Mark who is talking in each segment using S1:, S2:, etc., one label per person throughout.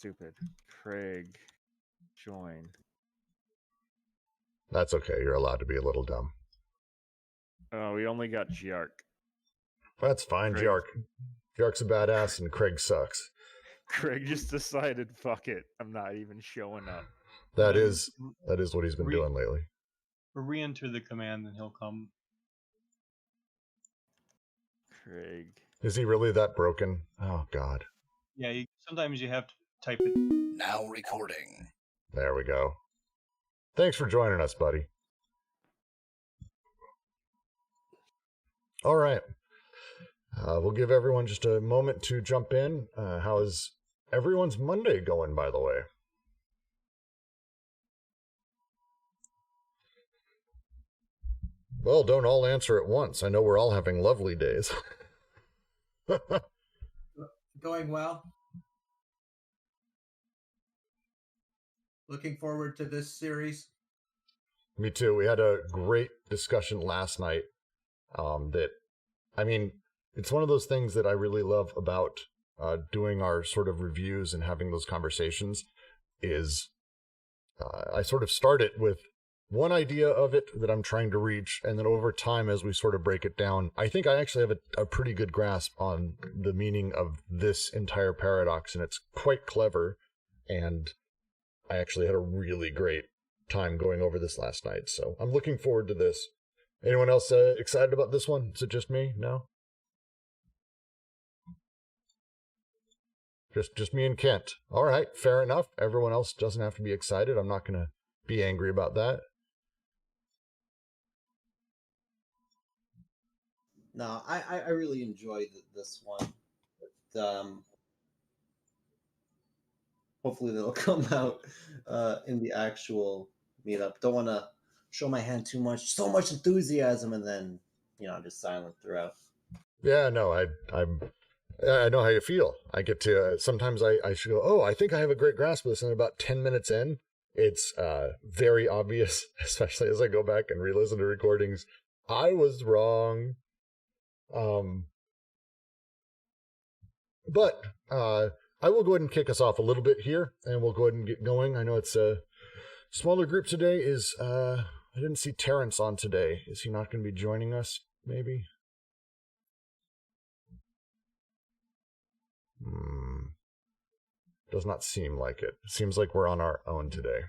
S1: stupid. Craig, join.
S2: That's okay. You're allowed to be a little dumb.
S1: Oh, we only got Giark.
S2: That's fine,
S1: Craig.
S2: Giark's a badass and Craig sucks.
S1: Craig just decided, fuck it, I'm not even showing up.
S2: That is what he's been doing lately.
S3: Re-enter the command and he'll come.
S1: Craig.
S2: Is he really that broken? Oh, God.
S3: Yeah, sometimes you have to type it.
S4: Now recording.
S2: There we go. Thanks for joining us, buddy. All right. We'll give everyone just a moment to jump in. How is everyone's Monday going, by the way? Well, don't all answer at once. I know we're all having lovely days.
S5: Going well. Looking forward to this series.
S2: Me too. We had a great discussion last night. It's one of those things that I really love about doing our sort of reviews and having those conversations is I sort of start it with one idea of it that I'm trying to reach, and then over time, as we sort of break it down, I think I actually have a pretty good grasp on the meaning of this entire paradox, and it's quite clever, and I actually had a really great time going over this last night, so I'm looking forward to this. Anyone else excited about this one? Is it just me? No? Just me and Kent. All right, fair enough. Everyone else doesn't have to be excited. I'm not going to be angry about that.
S5: No, I really enjoyed this one. But, hopefully they'll come out in the actual meetup. Don't want to show my hand too much. So much enthusiasm, and then just silent throughout.
S2: Yeah, no, I know how you feel. I get to sometimes I should go, oh, I think I have a great grasp of this, and about 10 minutes in, it's very obvious, especially as I go back and re-listen to recordings. I was wrong. But I will go ahead and kick us off a little bit here, and we'll go ahead and get going. I know it's a smaller group today. I didn't see Terrence on today. Is he not going to be joining us, maybe? Does not seem like it. Seems like we're on our own today.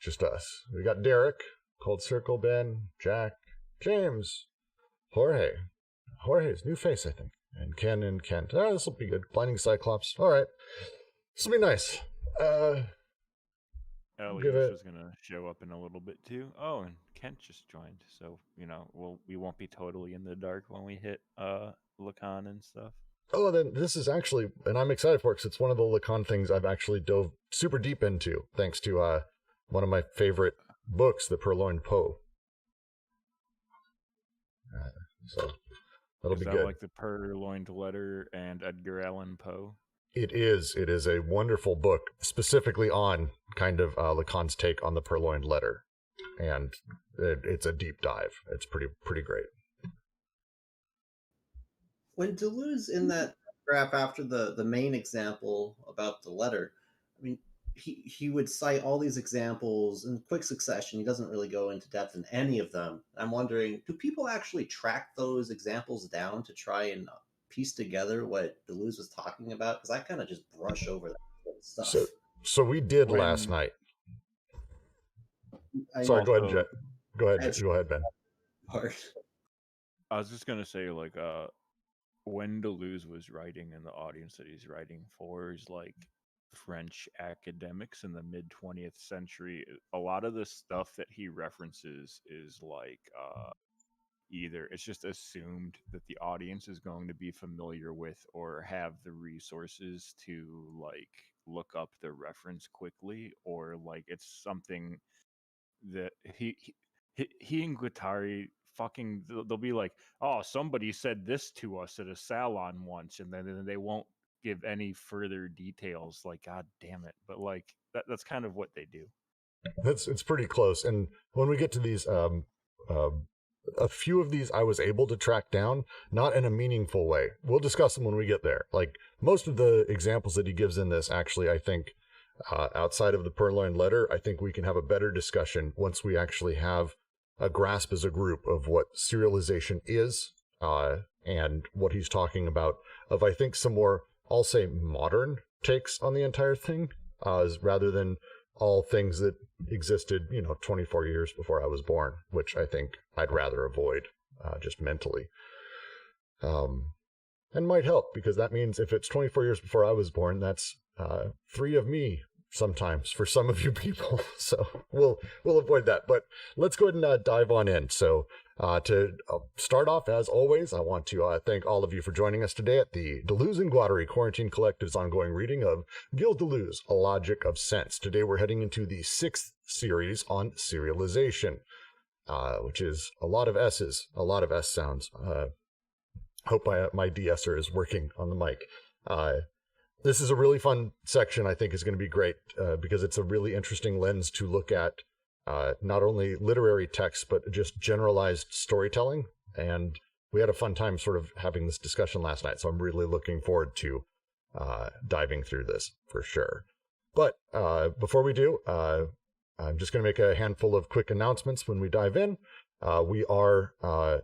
S2: Just us. We got Derek, Cold Circle, Ben, Jack, James, Jorge. Jorge's new face, I think. And Ken and Kent. This will be good. Blinding Cyclops. All right. This will be nice.
S1: Ellie is going to show up in a little bit too. Oh, and Kent just joined. So, we won't be totally in the dark when we hit Lacan and stuff.
S2: Oh, then this is actually, and I'm excited for it because it's one of the Lacan things I've actually dove super deep into, thanks to one of my favorite books, The Purloined Poe. So that'll be good. Is that
S1: like The Purloined Letter and Edgar Allan Poe?
S2: It is. It is a wonderful book, specifically on kind of Lacan's take on the Purloined Letter, and it's a deep dive. It's pretty great.
S5: When Deleuze, in that graph after the main example about the letter, I mean, he would cite all these examples in quick succession. He doesn't really go into depth in any of them. I'm wondering, do people actually track those examples down to try and piece together what Deleuze was talking about? Because I kind of just brush over that stuff.
S2: So we did last night. Sorry, go ahead, Jet. Go ahead, Ben.
S1: I was just gonna say, like, when Deleuze was writing in the audience that he's writing for is like French academics in the mid 20th century, a lot of the stuff that he references is like either it's just assumed that the audience is going to be familiar with or have the resources to like look up the reference quickly, or like it's something that he and Guattari fucking, they'll be like, oh, somebody said this to us at a salon once, and then they won't give any further details. Like, god damn it. But like that's kind of what they do.
S2: It's pretty close. And when we get to these a few of these I was able to track down, not in a meaningful way. We'll discuss them when we get there. Like most of the examples that he gives in this, actually, I think outside of the Purloined Letter, I think we can have a better discussion once we actually have a grasp as a group of what serialization is and what he's talking about. Of, I think, some more, I'll say, modern takes on the entire thing, rather than all things that existed, 24 years before I was born, which I think I'd rather avoid, just mentally. And might help, because that means if it's 24 years before I was born, that's 3 of me sometimes for some of you people. So we'll avoid that. But let's go ahead and dive on in. So to start off, as always, I want to thank all of you for joining us today at the Deleuze and Guattari Quarantine Collective's ongoing reading of Gilles Deleuze, A Logic of Sense. Today we're heading into the 6th series on serialization, which is a lot of S's, a lot of S sounds. Hope my de-esser is working on the mic. This is a really fun section. I think is going to be great because it's a really interesting lens to look at not only literary texts, but just generalized storytelling. And we had a fun time sort of having this discussion last night. So I'm really looking forward to diving through this for sure. But before we do, I'm just going to make a handful of quick announcements when we dive in. We are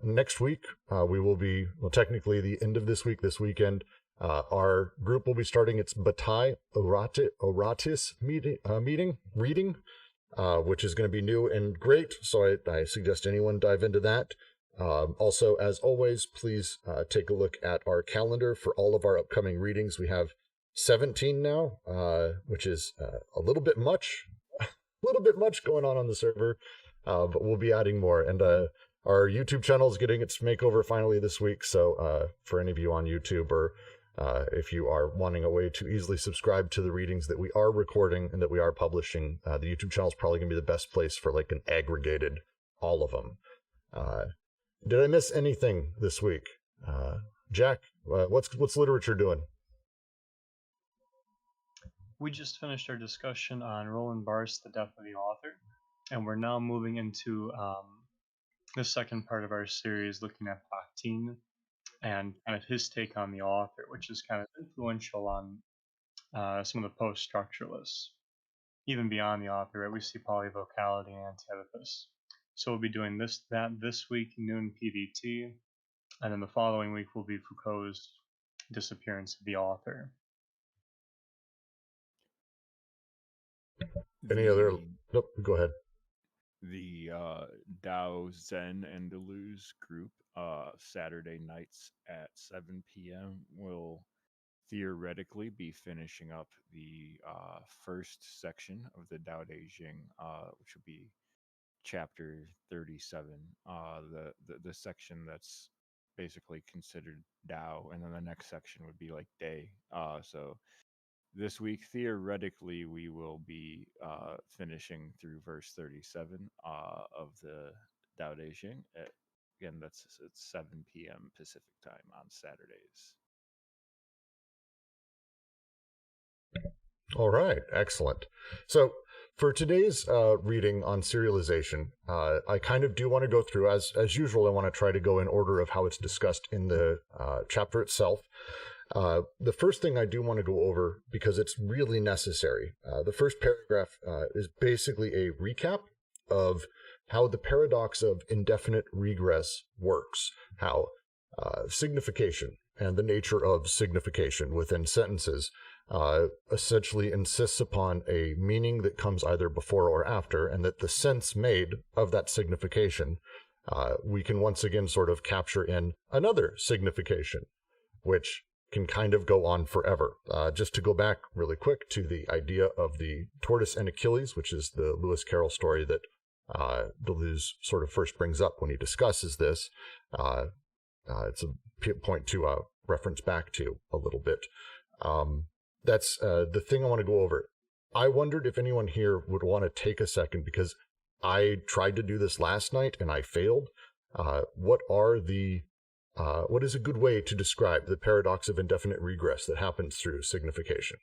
S2: next week. We will be, well, technically the end of this week, this weekend. Our group will be starting its Bataille Oratis reading, which is going to be new and great. So I suggest anyone dive into that. Also, as always, please take a look at our calendar for all of our upcoming readings. We have 17 now, which is a little bit much going on the server. But we'll be adding more. And our YouTube channel is getting its makeover finally this week. So for any of you on YouTube, or if you are wanting a way to easily subscribe to the readings that we are recording and that we are publishing, the YouTube channel is probably going to be the best place for like an aggregated all of them. Did I miss anything this week? Jack, what's literature doing?
S3: We just finished our discussion on Roland Barthes' The Death of the Author, and we're now moving into the second part of our series, looking at Bakhtin and kind of his take on the author, which is kind of influential on some of the post-structuralists. Even beyond the author, right, we see polyvocality and anti-Oedipus. So we'll be doing that this week, noon PDT, and then the following week will be Foucault's Disappearance of the Author.
S2: Any other? Nope, go ahead.
S1: The Dao, Zen, and Deleuze group, Saturday nights at 7 p.m. will theoretically be finishing up the first section of the Tao Te Ching, which will be chapter 37, the section that's basically considered Tao, and then the next section would be like Day. So this week, theoretically, we will be finishing through verse 37 of the Tao Te Ching. Again, that's at 7 p.m. Pacific time on Saturdays.
S2: All right, excellent. So for today's reading on serialization, I kind of do want to go through, as usual, I want to try to go in order of how it's discussed in the chapter itself. The first thing I do want to go over, because it's really necessary, the first paragraph is basically a recap of how the paradox of indefinite regress works, how signification and the nature of signification within sentences essentially insists upon a meaning that comes either before or after, and that the sense made of that signification we can once again sort of capture in another signification, which can kind of go on forever. Just to go back really quick to the idea of the tortoise and Achilles, which is the Lewis Carroll story that Deleuze sort of first brings up when he discusses this. It's a point to reference back to a little bit. That's the thing I want to go over. I wondered if anyone here would want to take a second, because I tried to do this last night and I failed. What is a good way to describe the paradox of indefinite regress that happens through signification?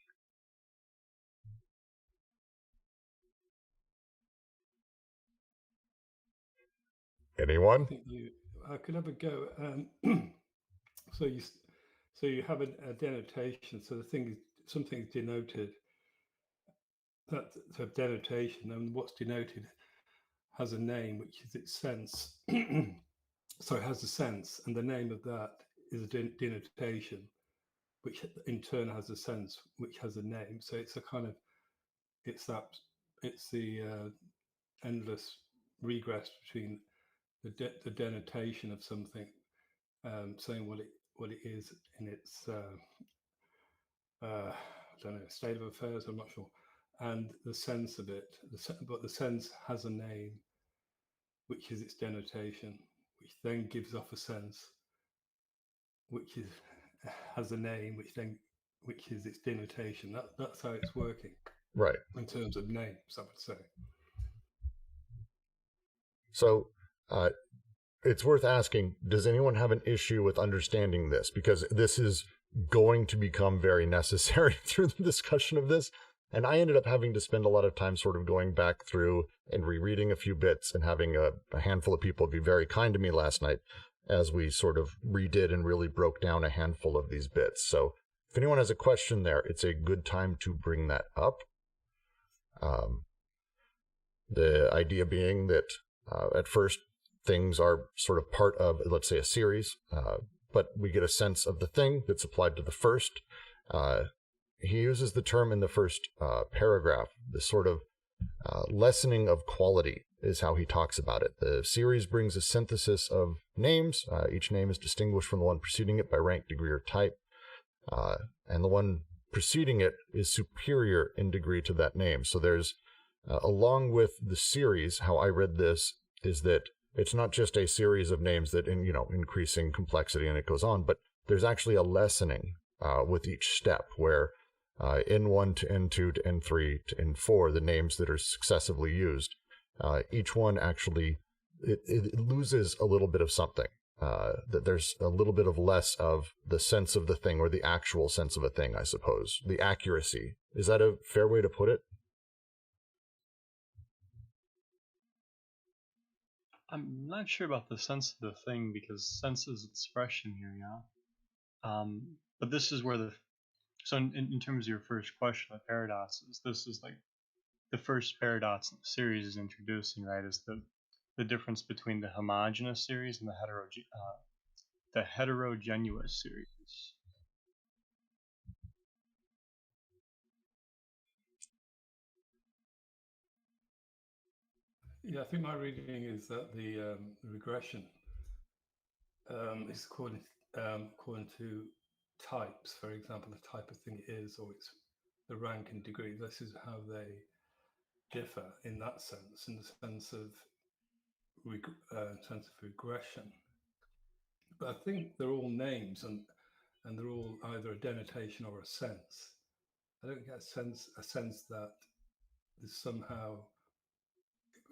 S2: Anyone?
S6: I could have a go. So you have a denotation. So the thing is, something's denoted. That's a denotation, and what's denoted has a name, which is its sense. So it has a sense, and the name of that is a denotation, which in turn has a sense, which has a name. So it's a kind of it's the endless regress between the denotation of something, saying what it is in its I don't know, state of affairs. I'm not sure, and the sense of it. But the sense has a name, which is its denotation, which then gives off a sense, which has a name, which is its denotation. That's how it's working.
S2: Right.
S6: In terms of names, I would say.
S2: So it's worth asking, does anyone have an issue with understanding this? Because this is going to become very necessary through the discussion of this. And I ended up having to spend a lot of time sort of going back through and rereading a few bits and having a handful of people be very kind to me last night as we sort of redid and really broke down a handful of these bits. So if anyone has a question there, it's a good time to bring that up. The idea being that at first things are sort of part of, let's say, a series, but we get a sense of the thing that's applied to the first. He uses the term in the first paragraph, this sort of lessening of quality is how he talks about it. The series brings a synthesis of names. Each name is distinguished from the one preceding it by rank, degree, or type. And the one preceding it is superior in degree to that name. So there's, along with the series, how I read this is that it's not just a series of names that, increasing complexity and it goes on, but there's actually a lessening with each step where N1 to N2 to N3 to N4, the names that are successively used, each one actually, it loses a little bit of something. That there's a little bit of less of the sense of the thing, or the actual sense of a thing, I suppose. The accuracy. Is that a fair way to put it?
S3: I'm not sure about the sense of the thing, because sense is expression here, yeah. But this is where in terms of your first question of paradoxes, this is like the first paradox in the series is introducing, right? Is the difference between the homogeneous series and the heterogeneous series.
S6: Yeah, I think my reading is that the regression is according to types. For example, the type of thing it is, or it's the rank and degree. This is how they differ in that sense, in the sense of regression. But I think they're all names, and they're all either a denotation or a sense. I don't get a sense that there's somehow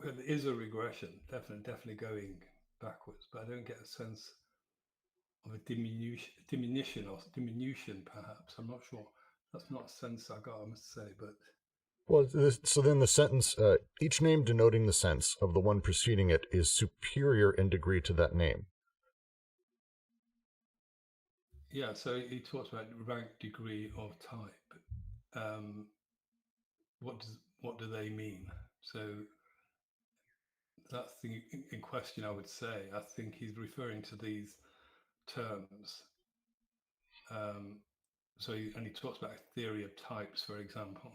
S6: there is a regression, definitely going backwards, but I don't get a sense of a diminution perhaps. I'm not sure. That's not a sense I got, I must say, but
S2: Well, so then the sentence, each name denoting the sense of the one preceding it is superior in degree to that name.
S6: yeah, so he talks about rank, degree, or type. What do they mean? So that's the in question, I would say. I think he's referring to these terms. And he talks about a theory of types, for example.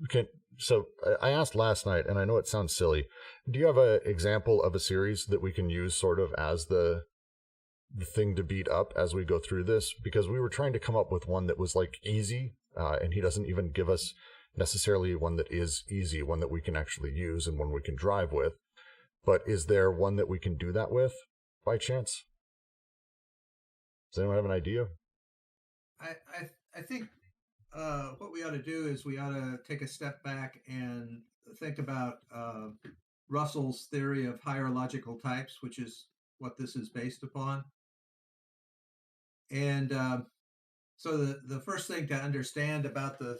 S2: Okay, so I asked last night, and I know it sounds silly. Do you have an example of a series that we can use sort of as the thing to beat up as we go through this? Because we were trying to come up with one that was like easy, and he doesn't even give us necessarily one that is easy, one that we can actually use and one we can drive with. But is there one that we can do that with by chance? Does anyone have an idea?
S7: I think what we ought to do is we ought to take a step back and think about Russell's theory of hierarchical types, which is what this is based upon. And so the first thing to understand about the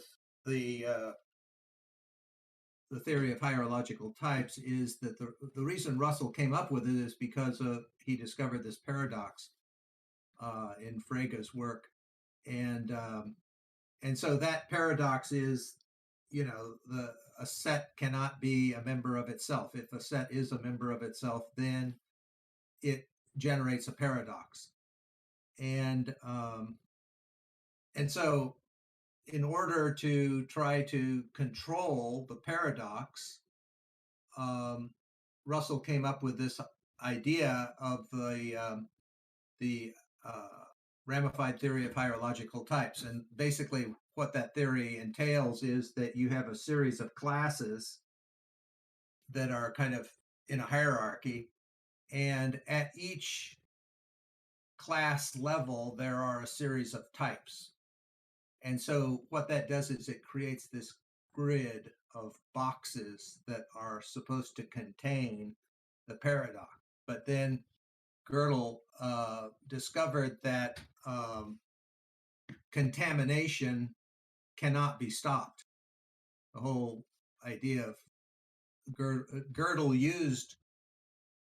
S7: the theory of hierological types is that the reason Russell came up with it is because he discovered this paradox in Frege's work, and so that paradox is, a set cannot be a member of itself. If a set is a member of itself, then it generates a paradox, and so in order to try to control the paradox, Russell came up with this idea of the ramified theory of hierological types. And basically, what that theory entails is that you have a series of classes that are kind of in a hierarchy, and at each class level, there are a series of types. And so what that does is it creates this grid of boxes that are supposed to contain the paradox. But then Gödel discovered that contamination cannot be stopped. The whole idea of Gödel used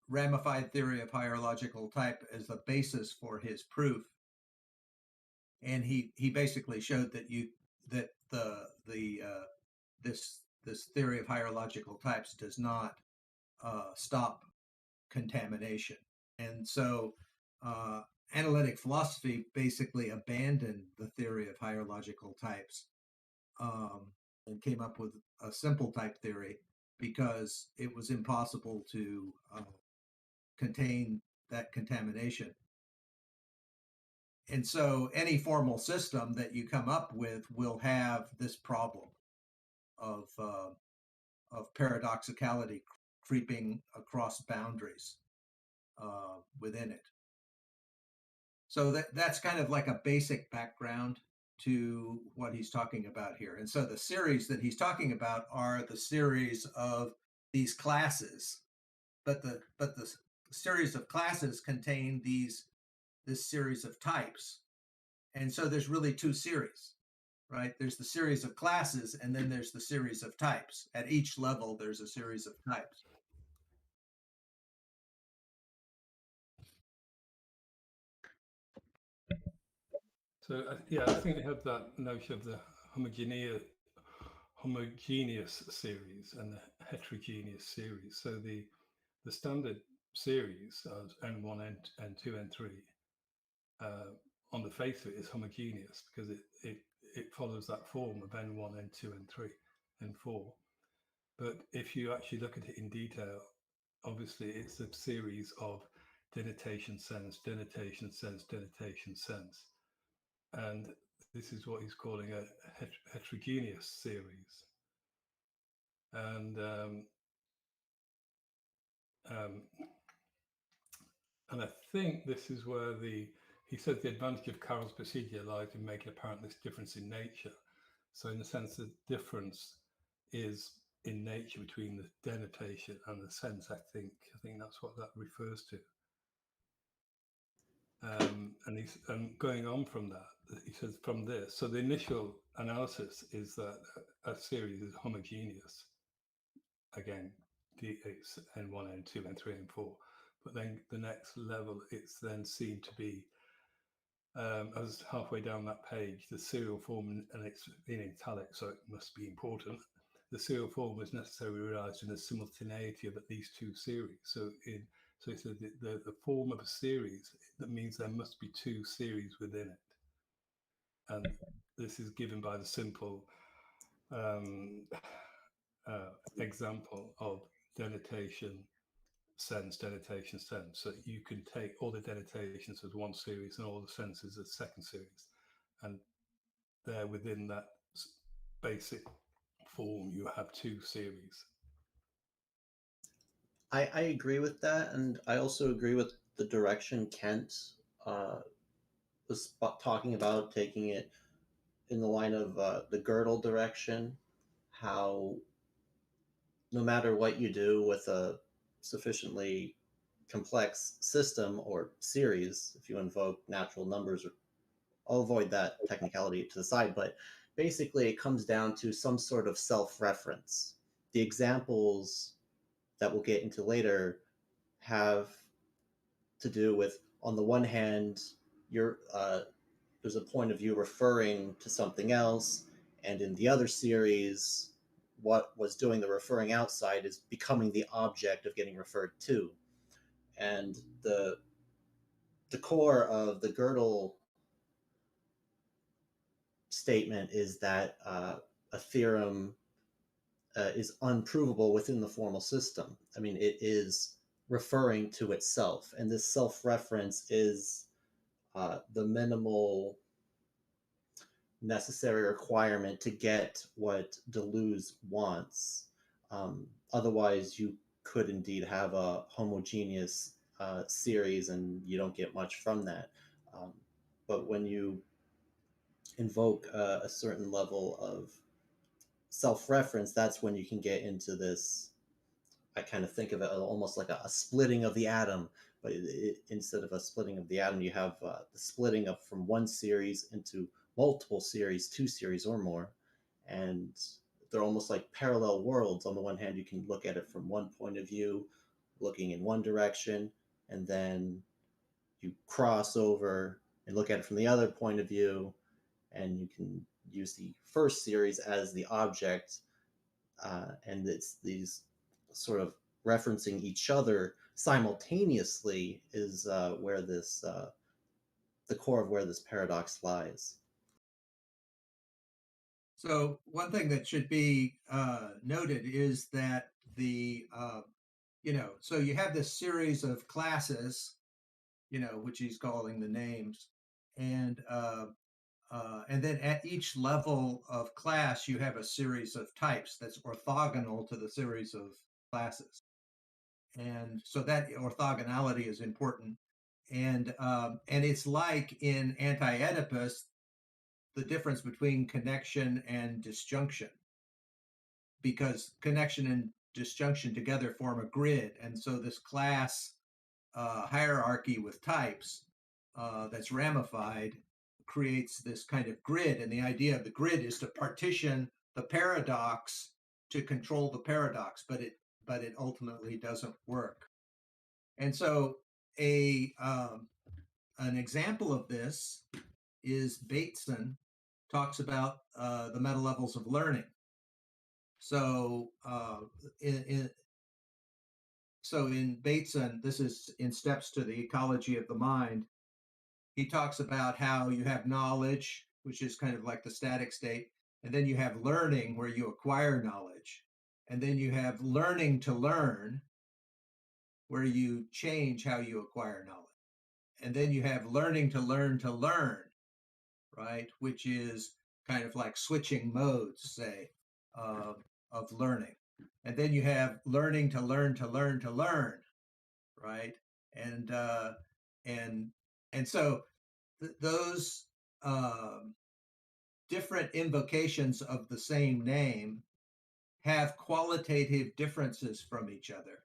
S7: ramified theory of hierological type as the basis for his proof, and he basically showed that this theory of hierological types does not stop contamination. And so analytic philosophy basically abandoned the theory of hierological types and came up with a simple type theory because it was impossible to contain that contamination. And so any formal system that you come up with will have this problem of paradoxicality creeping across boundaries within it. So that's kind of like a basic background to what he's talking about here. And so the series that he's talking about are the series of these classes, but the series of classes contain this series of types. And so there's really two series, right? There's the series of classes, and then there's the series of types. At each level, there's a series of types.
S6: So I think they have that notion of the homogeneous series and the heterogeneous series. So the standard series of N1, N2, N3 on the face of it is homogeneous because it follows that form of N1, N2, N3, N4. But if you actually look at it in detail, obviously it's a series of denotation sense, denotation sense, denotation sense. And this is what he's calling a heterogeneous series. And I think this is where he says the advantage of Carroll's procedure lies in making apparent this difference in nature. So in the sense the difference is in nature between the denotation and the sense, I think that's what that refers to. And going on from that, he says from this, so the initial analysis is that a series is homogeneous. Again, it's N1, N2, N3, N4. But then the next level, it's then seen to be, as halfway down that page, the serial form, and it's in italic, so it must be important. The serial form is necessarily realized in the simultaneity of at least two series. So he said the form of a series, that means there must be two series within it. And this is given by the simple example of denotation, sense, denotation, sense. So you can take all the denotations as one series and all the senses as second series. And there within that basic form, you have two series.
S5: I agree with that, and I also agree with the direction Kent was talking about, taking it in the line of the Gödel direction, how no matter what you do with a sufficiently complex system or series, if you invoke natural numbers, I'll avoid that technicality to the side, but basically it comes down to some sort of self-reference. the examples that we'll get into later have to do with, on the one hand, there's a point of view referring to something else, and in the other series, what was doing the referring outside is becoming the object of getting referred to. And the core of the Gödel statement is that a theorem is unprovable within the formal system. I mean, it is referring to itself, and this self-reference is the minimal necessary requirement to get what Deleuze wants. Otherwise, you could indeed have a homogeneous series, and you don't get much from that. But when you invoke a certain level of self-reference, that's when you can get into this. I kind of think of it almost like a splitting of the atom, but instead of a splitting of the atom, you have the splitting of from one series into multiple series, two series or more, and they're almost like parallel worlds. On the one hand, you can look at it from one point of view, looking in one direction, and then you cross over and look at it from the other point of view, and you can use the first series as the object, and it's these sort of referencing each other simultaneously is where this the core of where this paradox lies.
S7: So one thing that should be noted is that so you have this series of classes, which he's calling the names, and then at each level of class, you have a series of types that's orthogonal to the series of classes. And so that orthogonality is important. And it's like in Anti-Oedipus, the difference between connection and disjunction, because connection and disjunction together form a grid. And so this class hierarchy with types that's ramified creates this kind of grid. And the idea of the grid is to partition the paradox to control the paradox, but it ultimately doesn't work. And so an example of this is Bateson talks about the meta levels of learning. So in Bateson, this is in Steps to the Ecology of the Mind. He talks about how you have knowledge, which is kind of like the static state, and then you have learning, where you acquire knowledge, and then you have learning to learn, where you change how you acquire knowledge, and then you have learning to learn, right, which is kind of like switching modes, say, of learning, and then you have learning to learn, right, and so those different invocations of the same name have qualitative differences from each other.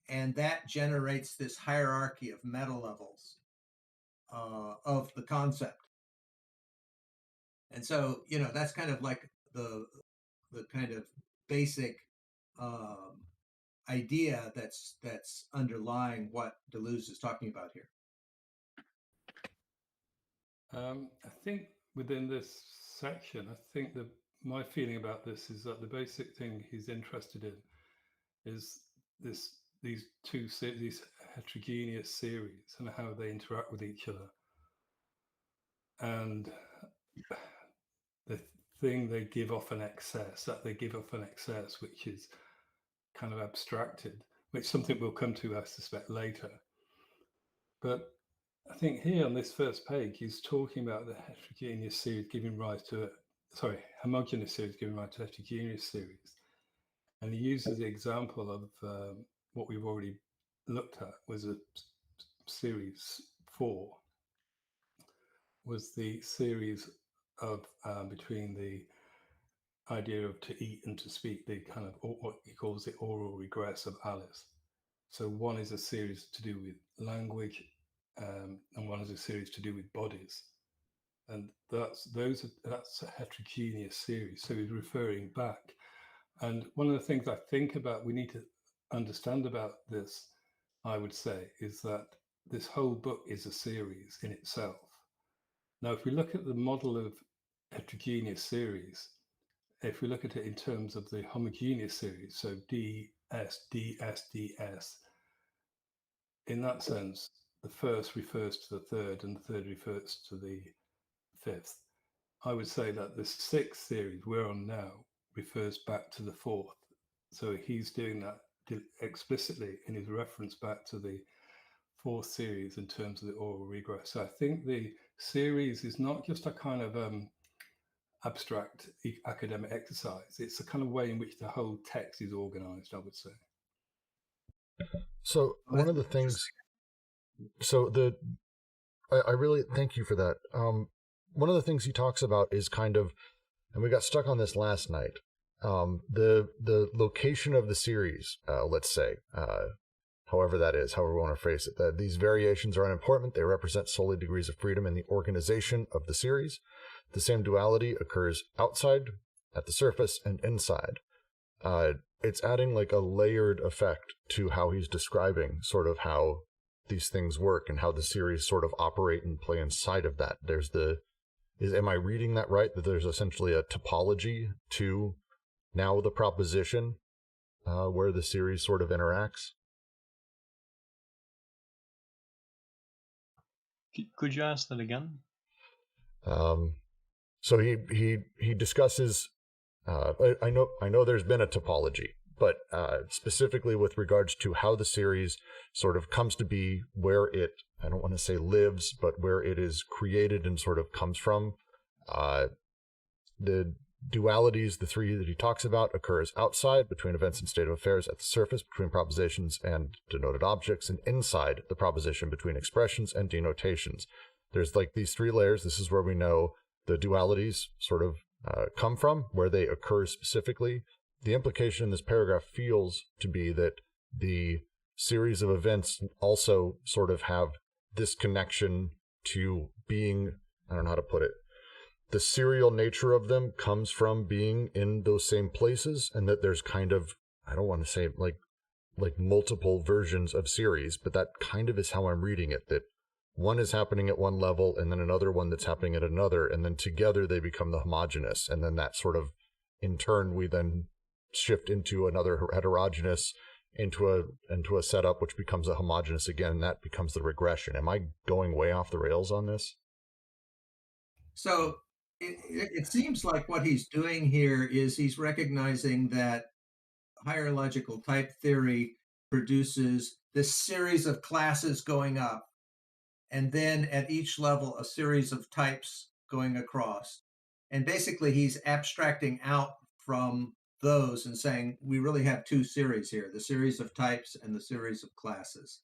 S7: And that generates this hierarchy of meta levels of the concept. And so, that's kind of like the kind of basic idea that's underlying what Deleuze is talking about here.
S6: I think within this section, I think that my feeling about this is that the basic thing he's interested in is these heterogeneous series and how they interact with each other, and the thing they give off an excess, which is kind of abstracted, which something we'll come to, I suspect, later. But I think here on this first page, he's talking about the homogeneous series giving rise to heterogeneous series. And he uses the example of what we've already looked at, was a series 4, was the series of between the idea of to eat and to speak, the kind of what he calls the oral regress of Alice. So one is a series to do with language, and one is a series to do with bodies, and that's a heterogeneous series. So he's referring back And one of the things I think about, we need to understand about this, I would say, is that this whole book is a series in itself. Now, if we look at the model of heterogeneous series, if we look at it in terms of the homogeneous series, so DS, DS, DS, in that sense, the first refers to the third and the third refers to the fifth. I would say that the sixth series we're on now refers back to the fourth. So he's doing that explicitly in his reference back to the fourth series in terms of the oral regress. So I think the series is not just a kind of abstract academic exercise. It's a kind of way in which the whole text is organized, I would say.
S2: So one of the things, I really thank you for that. One of the things he talks about is kind of, and we got stuck on this last night. The location of the series, let's say, however that is, however we want to phrase it, that these variations are unimportant. They represent solely degrees of freedom in the organization of the series. The same duality occurs outside, at the surface, and inside. It's adding like a layered effect to how he's describing sort of how these things work and how the series sort of operate and play inside of that. Am I reading that right? That there's essentially a topology to now the proposition where the series sort of interacts?
S3: Could you ask that again?
S2: So he discusses. I know there's been a topology, but specifically with regards to how the series sort of comes to be, where it, I don't want to say lives, but where it is created and sort of comes from. The dualities, the three that he talks about, occurs outside, between events and state of affairs, at the surface, between propositions and denoted objects, and inside the proposition, between expressions and denotations. There's like these three layers. This is where we know the dualities sort of come from, where they occur specifically. The implication in this paragraph feels to be that the series of events also sort of have this connection to being, I don't know how to put it, the serial nature of them comes from being in those same places, and that there's kind of, I don't want to say like multiple versions of series, but that kind of is how I'm reading it, that one is happening at one level and then another one that's happening at another, and then together they become the homogeneous, and then that sort of, in turn, we then shift into another heterogeneous, into a setup which becomes a homogeneous again, and that becomes the regression. Am I going way off the rails on this?
S7: So it seems like what he's doing here is he's recognizing that hierarchical type theory produces this series of classes going up, and then at each level a series of types going across. And basically he's abstracting out from those and saying we really have two series here, the series of types and the series of classes.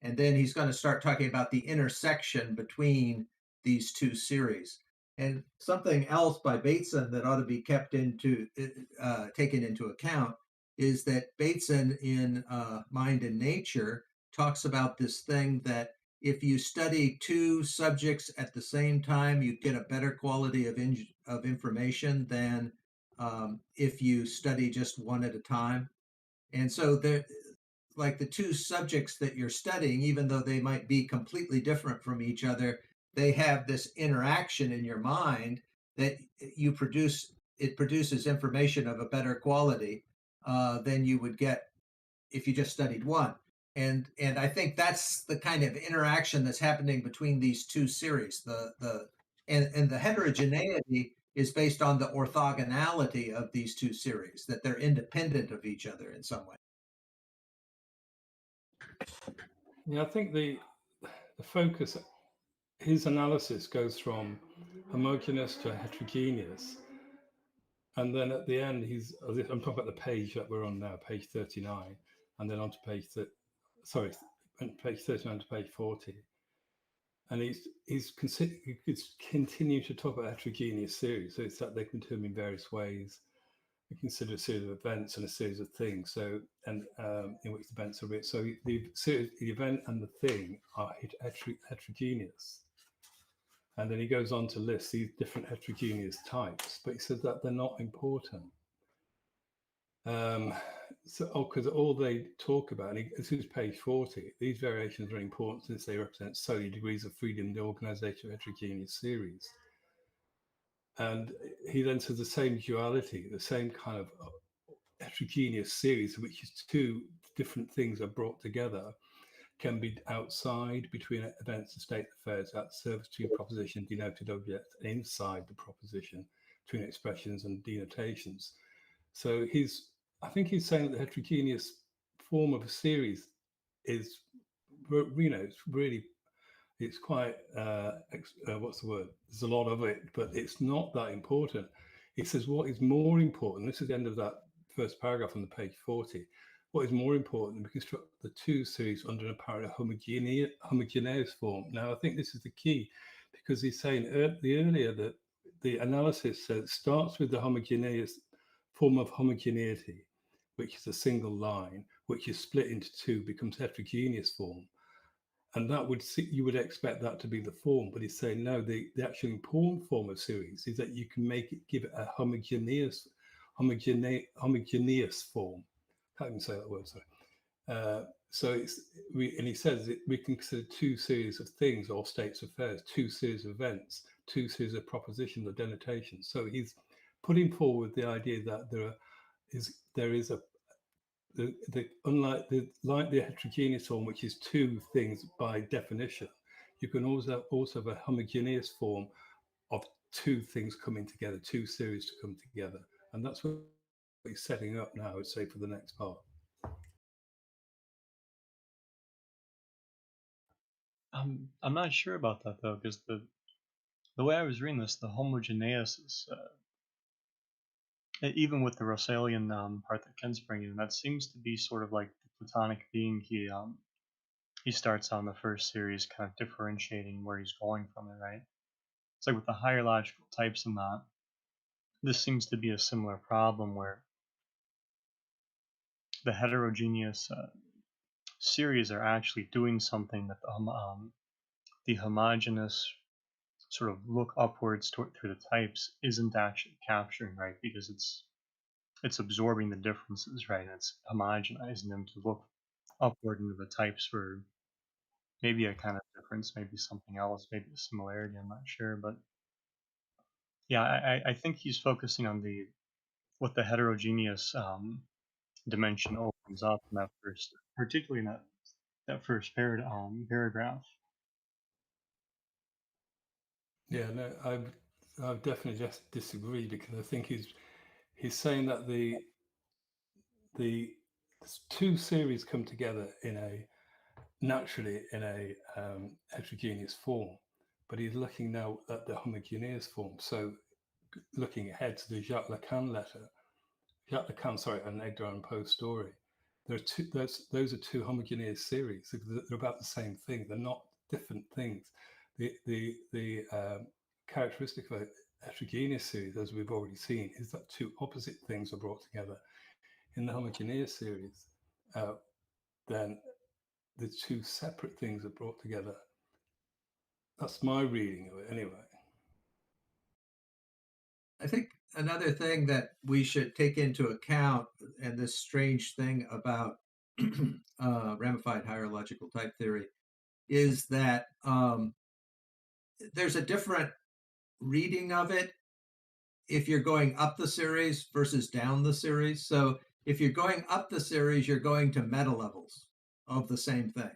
S7: And then he's going to start talking about the intersection between these two series. And something else by Bateson that ought to be taken into account is that Bateson in Mind and Nature talks about this thing that if you study two subjects at the same time, you get a better quality of information than if you study just one at a time. And so like the two subjects that you're studying, even though they might be completely different from each other, they have this interaction in your mind that it produces information of a better quality than you would get if you just studied one. And I think that's the kind of interaction that's happening between these two series. And the heterogeneity is based on the orthogonality of these two series, that they're independent of each other in some way.
S6: Yeah, I think the focus, his analysis goes from homogeneous to heterogeneous. And then at the end, I'm talking about the page that we're on now, page 39, and then on to page 39 to page 40. And he's continue to talk about heterogeneous series. So it's that they can term in various ways. We consider a series of events and a series of things. So, and in which the events are written. So the event and the thing are heterogeneous. And then he goes on to list these different heterogeneous types, but he says that they're not important. Because all they talk about, and this is page 40, these variations are important since they represent solely degrees of freedom in the organization of heterogeneous series. And he then says the same duality, the same kind of heterogeneous series, which is two different things are brought together, can be outside between events and state affairs, at service between proposition denoted object, and inside the proposition between expressions and denotations. So I think he's saying that the heterogeneous form of a series is, it's really, it's quite, what's the word? There's a lot of it, but it's not that important. He says what is more important, this is the end of that first paragraph on the page 40, what is more important, we construct the two series under an apparent homogeneous form. Now, I think this is the key, because he's saying earlier that the analysis starts with the homogeneous form of homogeneity, which is a single line, which is split into two, becomes heterogeneous form. And that you would expect that to be the form, but he's saying no, the actual important form of series is that you can give it a homogeneous form. Can't even say that word, sorry. And he says we can consider two series of things or states of affairs, two series of events, two series of propositions or denotations. So he's putting forward the idea that there is a unlike the heterogeneous form, which is two things by definition, you can also have a homogeneous form of two things coming together, two series to come together, and that's what he's setting up now, I would say, for the next part.
S3: I'm not sure about that though, because the way I was reading this, the homogeneous is even with the Russellian part that Ken's bringing in, that seems to be sort of like the Platonic being he starts on the first series, kind of differentiating where he's going from it, right? It's like with the higher logical types and that, this seems to be a similar problem where the heterogeneous series are actually doing something that the homogeneous sort of look upwards through the types isn't actually capturing, right? Because it's absorbing the differences, right? And it's homogenizing them to look upward into the types for maybe a kind of difference, maybe something else, maybe a similarity. I'm not sure, but yeah, I think he's focusing on what the heterogeneous dimension opens up in that first, particularly in that first paragraph.
S6: Yeah, no, I definitely just disagree, because I think he's saying that the two series come together naturally in a heterogeneous form, but he's looking now at the homogeneous form. So looking ahead to the Jacques Lacan, sorry, an Edgar Allan Poe story. There are two; those are two homogeneous series. They're about the same thing. They're not different things. The characteristic of a heterogeneous series, as we've already seen, is that two opposite things are brought together. In the homogeneous series, then the two separate things are brought together. That's my reading of it, anyway.
S7: I think another thing that we should take into account, and this strange thing about ramified hierarchical type theory, is that there's a different reading of it if you're going up the series versus down the series. So if you're going up the series, you're going to meta levels of the same thing.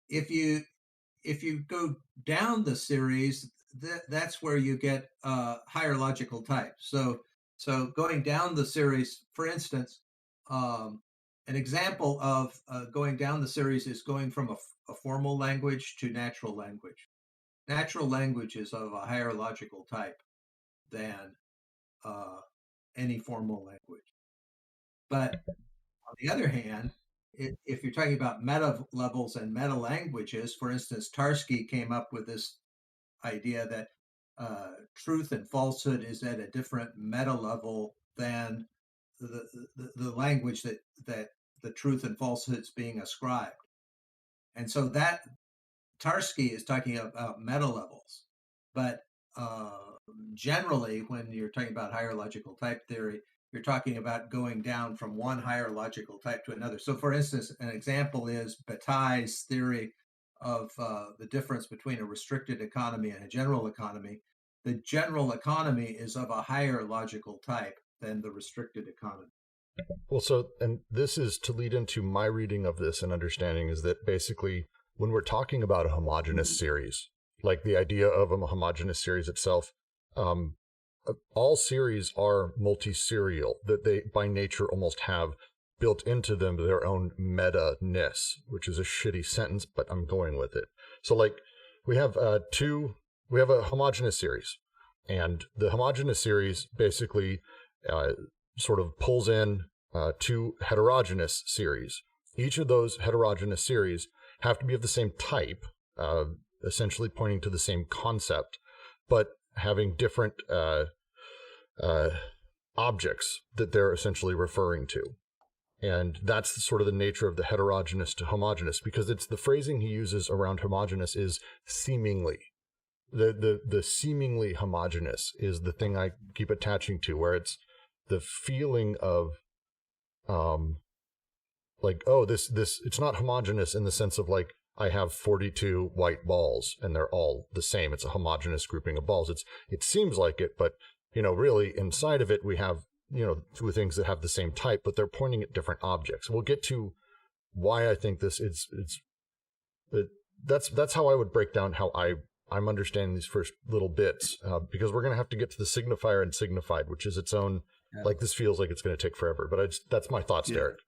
S7: If you go down the series, that's where you get higher logical types. So going down the series, for instance, an example of going down the series is going from a formal language to natural language. Natural language is of a higher logical type than any formal language. But on the other hand, if you're talking about meta levels and meta languages, for instance, Tarski came up with this idea that truth and falsehood is at a different meta level than the language that the truth and falsehood is being ascribed. And so that Tarski is talking about meta levels. But generally, when you're talking about hierarchical type theory, you're talking about going down from one higher logical type to another. So for instance, an example is Bataille's theory of the difference between a restricted economy and a general economy. The general economy is of a higher logical type than the restricted economy.
S2: Well, so, and this is to lead into my reading of this and understanding is that basically when we're talking about a homogeneous series, like the idea of a homogeneous series itself, all series are multi-serial, that they by nature almost have built into them their own meta-ness, which is a shitty sentence, but I'm going with it. So like we have a homogeneous series, and the homogeneous series basically sort of pulls in two heterogeneous series. Each of those heterogeneous series have to be of the same type, essentially pointing to the same concept, but having different objects that they're essentially referring to. And that's sort of the nature of the heterogeneous to homogeneous, because it's the phrasing he uses around homogeneous is seemingly. The seemingly homogeneous is the thing I keep attaching to, where it's the feeling of like, oh, this it's not homogeneous in the sense of like I have 42 white balls and they're all the same. It's a homogeneous grouping of balls. It seems like it, but really inside of it we have two things that have the same type, but they're pointing at different objects. We'll get to why I think this that's how I would break down how I'm understanding these first little bits, because we're going to have to get to the signifier and signified, which is its own. Yeah. Like this feels like it's going to take forever, but that's my thoughts, Derek.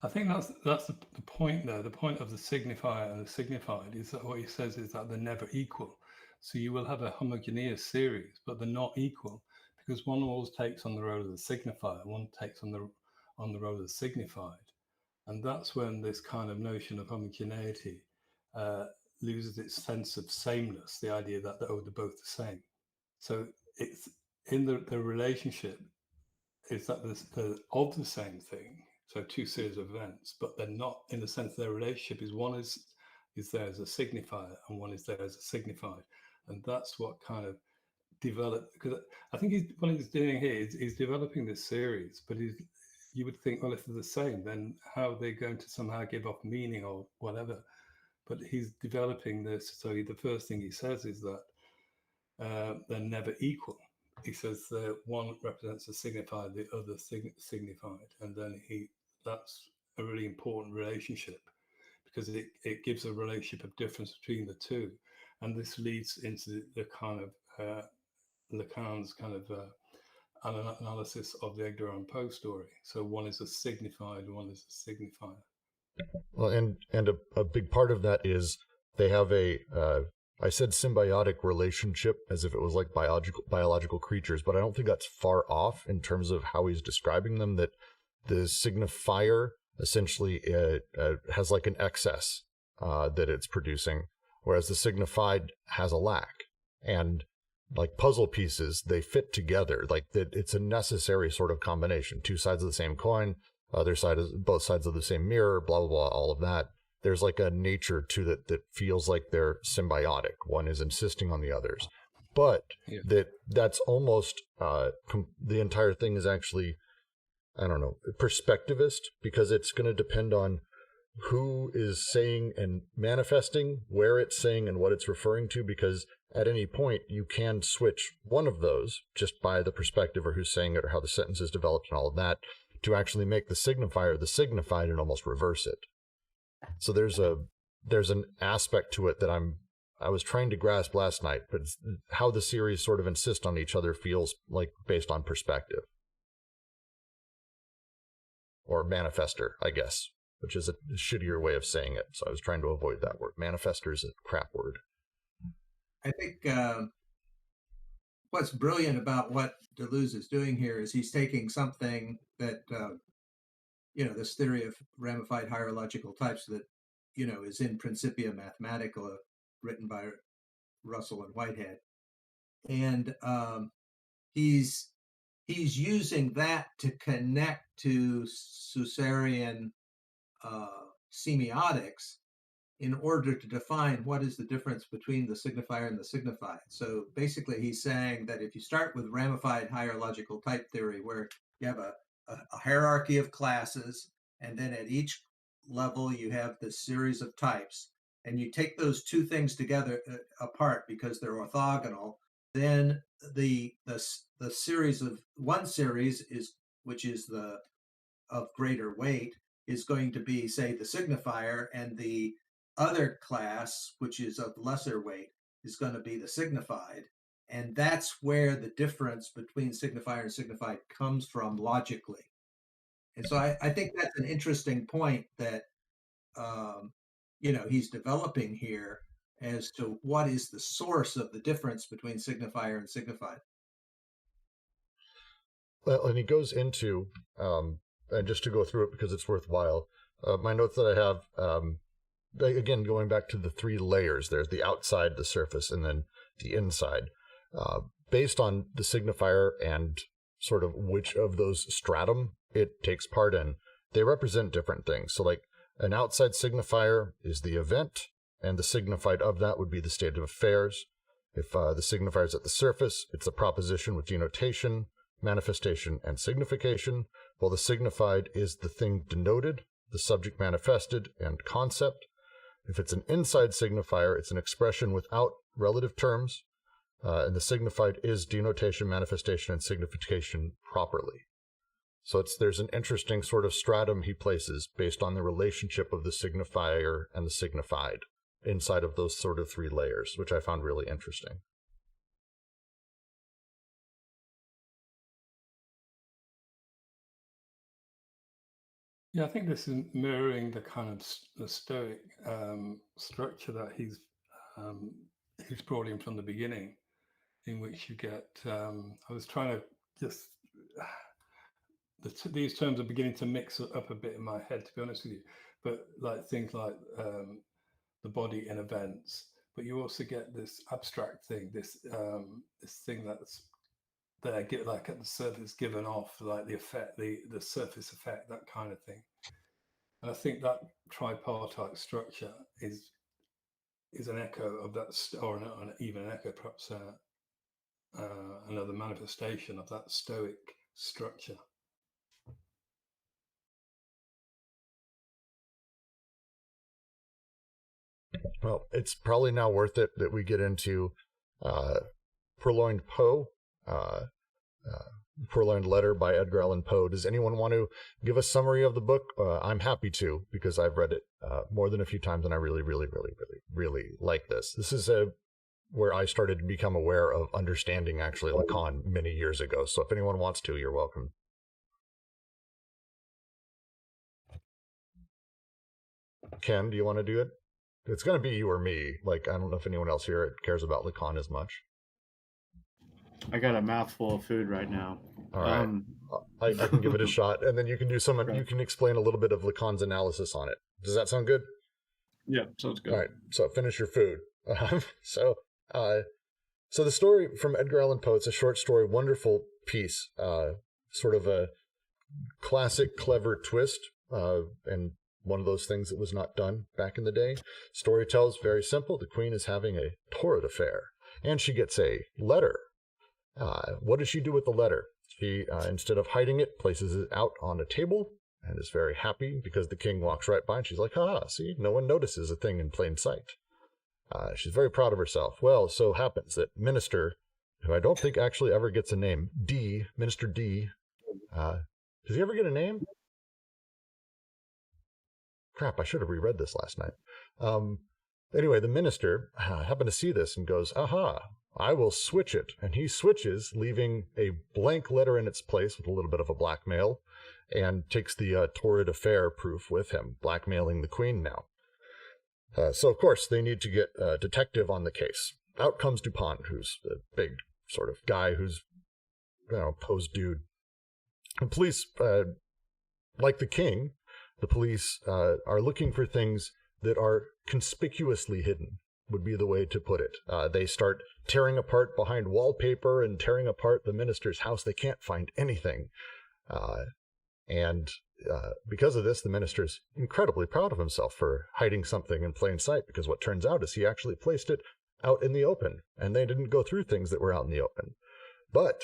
S6: I think that's the point there. The point of the signifier and the signified is that what he says is that they're never equal. So you will have a homogeneous series, but they're not equal because one always takes on the role of the signifier, one takes on the role of the signified, and that's when this kind of notion of homogeneity loses its sense of sameness. The idea that they're both the same. So it's in the relationship is that they're of the same thing. So two series of events, but they're not in the sense their relationship is one is there as a signifier and one is there as a signified. And that's what kind of developed, because I think what he's doing here is he's developing this series, but you would think, well, if they're the same, then how are they going to somehow give off meaning or whatever? But he's developing this. So the first thing he says is that they're never equal. He says that one represents a signified, the other signified, and then that's a really important relationship because it gives a relationship of difference between the two, and this leads into the kind of Lacan's kind of analysis of the Edgar Allan Poe story. So one is a signified, one is a signifier.
S2: Well, and a big part of that is they have I said symbiotic relationship as if it was like biological creatures, but I don't think that's far off in terms of how he's describing them, that the signifier essentially has like an excess that it's producing, whereas the signified has a lack. And like puzzle pieces, they fit together, like that it's a necessary sort of combination. Two sides of the same coin, other side is both sides of the same mirror, blah, blah, blah, all of that. There's like a nature to that feels like they're symbiotic. One is insisting on the others, but that's almost the entire thing is actually, I don't know, perspectivist, because it's going to depend on who is saying and manifesting, where it's saying and what it's referring to, because at any point you can switch one of those just by the perspective or who's saying it or how the sentence is developed and all of that to actually make the signifier the signified and almost reverse it. So there's an aspect to it that I was trying to grasp last night, but it's how the series sort of insist on each other feels like based on perspective. Or manifester, I guess, which is a shittier way of saying it. So I was trying to avoid that word. Manifester is a crap word.
S7: I think what's brilliant about what Deleuze is doing here is he's taking something that this theory of ramified hierological types that, is in Principia Mathematica, written by Russell and Whitehead. And he's using that to connect to Husserlian semiotics in order to define what is the difference between the signifier and the signified. So basically he's saying that if you start with ramified hierological type theory, where You have a hierarchy of classes, and then at each level you have this series of types. And you take those two things together apart because they're orthogonal. Then the series of one series is, which is the of greater weight, is going to be, say, the signifier, and the other class, which is of lesser weight, is going to be the signified. And that's where the difference between signifier and signified comes from logically. And so I think that's an interesting point that he's developing here as to what is the source of the difference between signifier and signified.
S2: Well, and he goes into, and just to go through it because it's worthwhile, my notes that I have, again, going back to the three layers, there's the outside, the surface, and then the inside. Based on the signifier and sort of which of those stratum it takes part in, they represent different things. So like an outside signifier is the event, and the signified of that would be the state of affairs. If the signifier is at the surface, it's a proposition with denotation, manifestation, and signification, while the signified is the thing denoted, the subject manifested, and concept. If it's an inside signifier, it's an expression without relative terms, and the signified is denotation, manifestation, and signification properly. So there's an interesting sort of stratum he places based on the relationship of the signifier and the signified inside of those sort of three layers, which I found really interesting.
S6: Yeah, I think this is mirroring the kind of the Stoic structure that he's brought in from the beginning, in which you get. I was trying to just. These terms are beginning to mix up a bit in my head, to be honest with you. But like things like the body in events, but you also get this abstract thing, this thing that's there, like at the surface, given off, like the effect, the surface effect, that kind of thing. And I think that tripartite structure is an echo of that, or even an echo, perhaps another manifestation of that Stoic structure.
S2: Well, it's probably now worth it that we get into Purloined Poe, Purloined Letter by Edgar Allan Poe. Does anyone want to give a summary of the book? I'm happy to, because I've read it more than a few times, and I really, really, really, really, really like this. This is where I started to become aware of understanding, actually, Lacan many years ago. So if anyone wants to, you're welcome. Ken, do you want to do it? It's going to be you or me. Like, I don't know if anyone else here cares about Lacan as much.
S8: I got a mouthful of food right now.
S2: All right. I can give it a shot, and then you can do some. Okay. You can explain a little bit of Lacan's analysis on it. Does that sound good?
S8: Yeah, sounds good.
S2: All right. So finish your food. So the story from Edgar Allan Poe, it's a short story, wonderful piece, sort of a classic, clever twist, and one of those things that was not done back in the day. Story tells very simple. The queen is having a torrid affair, and she gets a letter. What does she do with the letter? She, instead of hiding it, places it out on a table and is very happy because the king walks right by and she's like, haha, see, no one notices a thing in plain sight. She's very proud of herself. Well, so happens that Minister, who I don't think actually ever gets a name, Minister D, does he ever get a name? Crap, I should have reread this last night. Anyway, the minister happened to see this and goes, aha, I will switch it. And he switches, leaving a blank letter in its place with a little bit of a blackmail, and takes the torrid affair proof with him, blackmailing the queen now. So, of course, they need to get a detective on the case. Out comes Dupont, who's a big sort of guy who's, Poe's dude. The police, like the king, the police are looking for things that are conspicuously hidden, would be the way to put it. They start tearing apart behind wallpaper and tearing apart the minister's house. They can't find anything. And because of this, the minister's incredibly proud of himself for hiding something in plain sight, because what turns out is he actually placed it out in the open, and they didn't go through things that were out in the open. But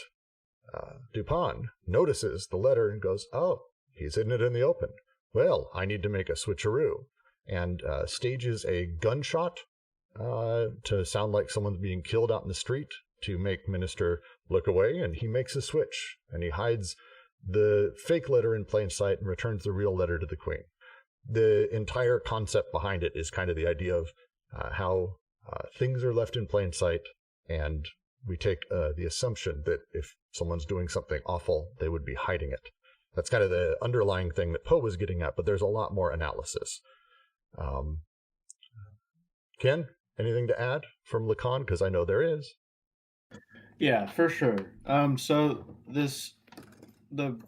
S2: Dupin notices the letter and goes, "Oh, he's hidden it in the open. Well, I need to make a switcheroo," and stages a gunshot to sound like someone's being killed out in the street to make Minister look away, and he makes a switch, and he hides the fake letter in plain sight and returns the real letter to the Queen. The entire concept behind it is kind of the idea of how things are left in plain sight, and we take the assumption that if someone's doing something awful, they would be hiding it. That's kind of the underlying thing that Poe was getting at, but there's a lot more analysis. Ken, anything to add from Lacan? Because I know there is.
S8: Yeah, for sure. So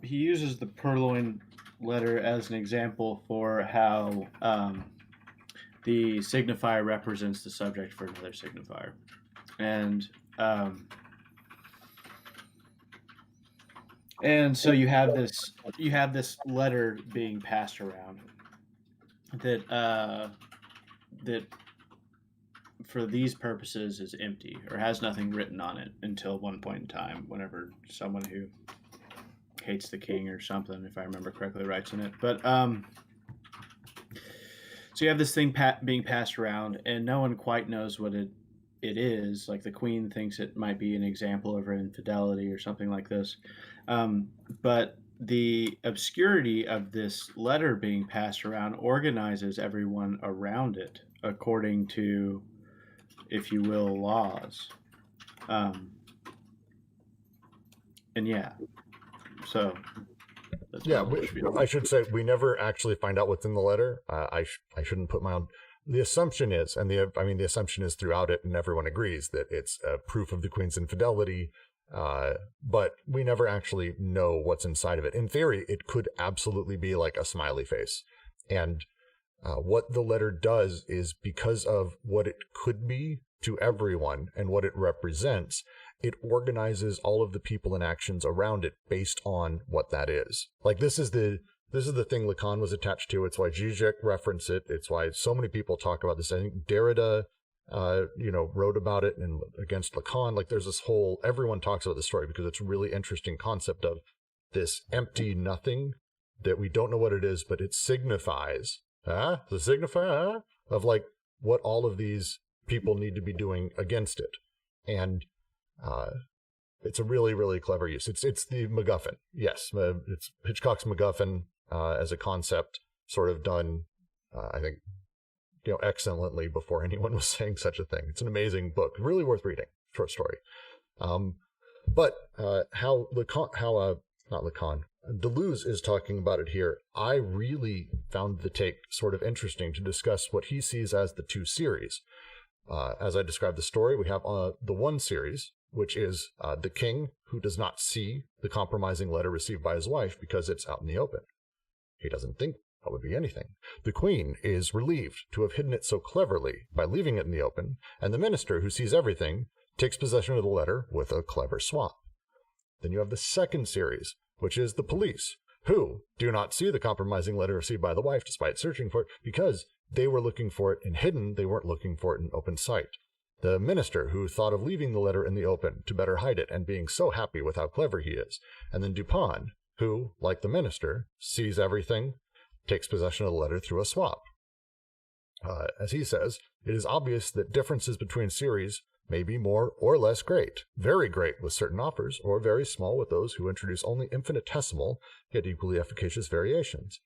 S8: he uses the purloined letter as an example for how the signifier represents the subject for another signifier, and so you have this letter being passed around that for these purposes is empty or has nothing written on it until one point in time, whenever someone who hates the king or something, if I remember correctly, writes in it. But so you have this thing being passed around, and no one quite knows what it is. Like the Queen thinks it might be an example of her infidelity or something like this. But the obscurity of this letter being passed around organizes everyone around it according to, if you will, laws. And yeah, so
S2: yeah, I should say we never actually find out what's in the letter. I shouldn't put my own. The assumption is, and the assumption is throughout it, and everyone agrees that it's a proof of the Queen's infidelity. But we never actually know what's inside of it. In theory, it could absolutely be like a smiley face. And what the letter does is, because of what it could be to everyone and what it represents, it organizes all of the people and actions around it based on what that is. Like this is the thing Lacan was attached to. It's why Zizek referenced it. It's why so many people talk about this. I think Derrida, wrote about it and against Lacan. Like there's this whole, everyone talks about the story because it's a really interesting concept of this empty nothing that we don't know what it is, but it signifies, the signifier of like what all of these people need to be doing against it. And it's a really, really clever use. It's the MacGuffin. Yes, it's Hitchcock's MacGuffin as a concept, sort of done, I think, excellently before anyone was saying such a thing. It's an amazing book, really worth reading. Short story. But how Deleuze is talking about it here, I really found the take sort of interesting to discuss what he sees as the two series. As I described the story, we have the one series, which is the king who does not see the compromising letter received by his wife because it's out in the open. He doesn't think that would be anything. The queen is relieved to have hidden it so cleverly by leaving it in the open, and the minister, who sees everything, takes possession of the letter with a clever swap. Then you have the second series, which is the police, who do not see the compromising letter received by the wife despite searching for it because they were looking for it in hidden, they weren't looking for it in open sight. The minister, who thought of leaving the letter in the open to better hide it and being so happy with how clever he is. And then Dupin, who, like the minister, sees everything, takes possession of the letter through a swap. As he says, it is obvious that differences between series may be more or less great, very great with certain authors, or very small with those who introduce only infinitesimal, yet equally efficacious variations.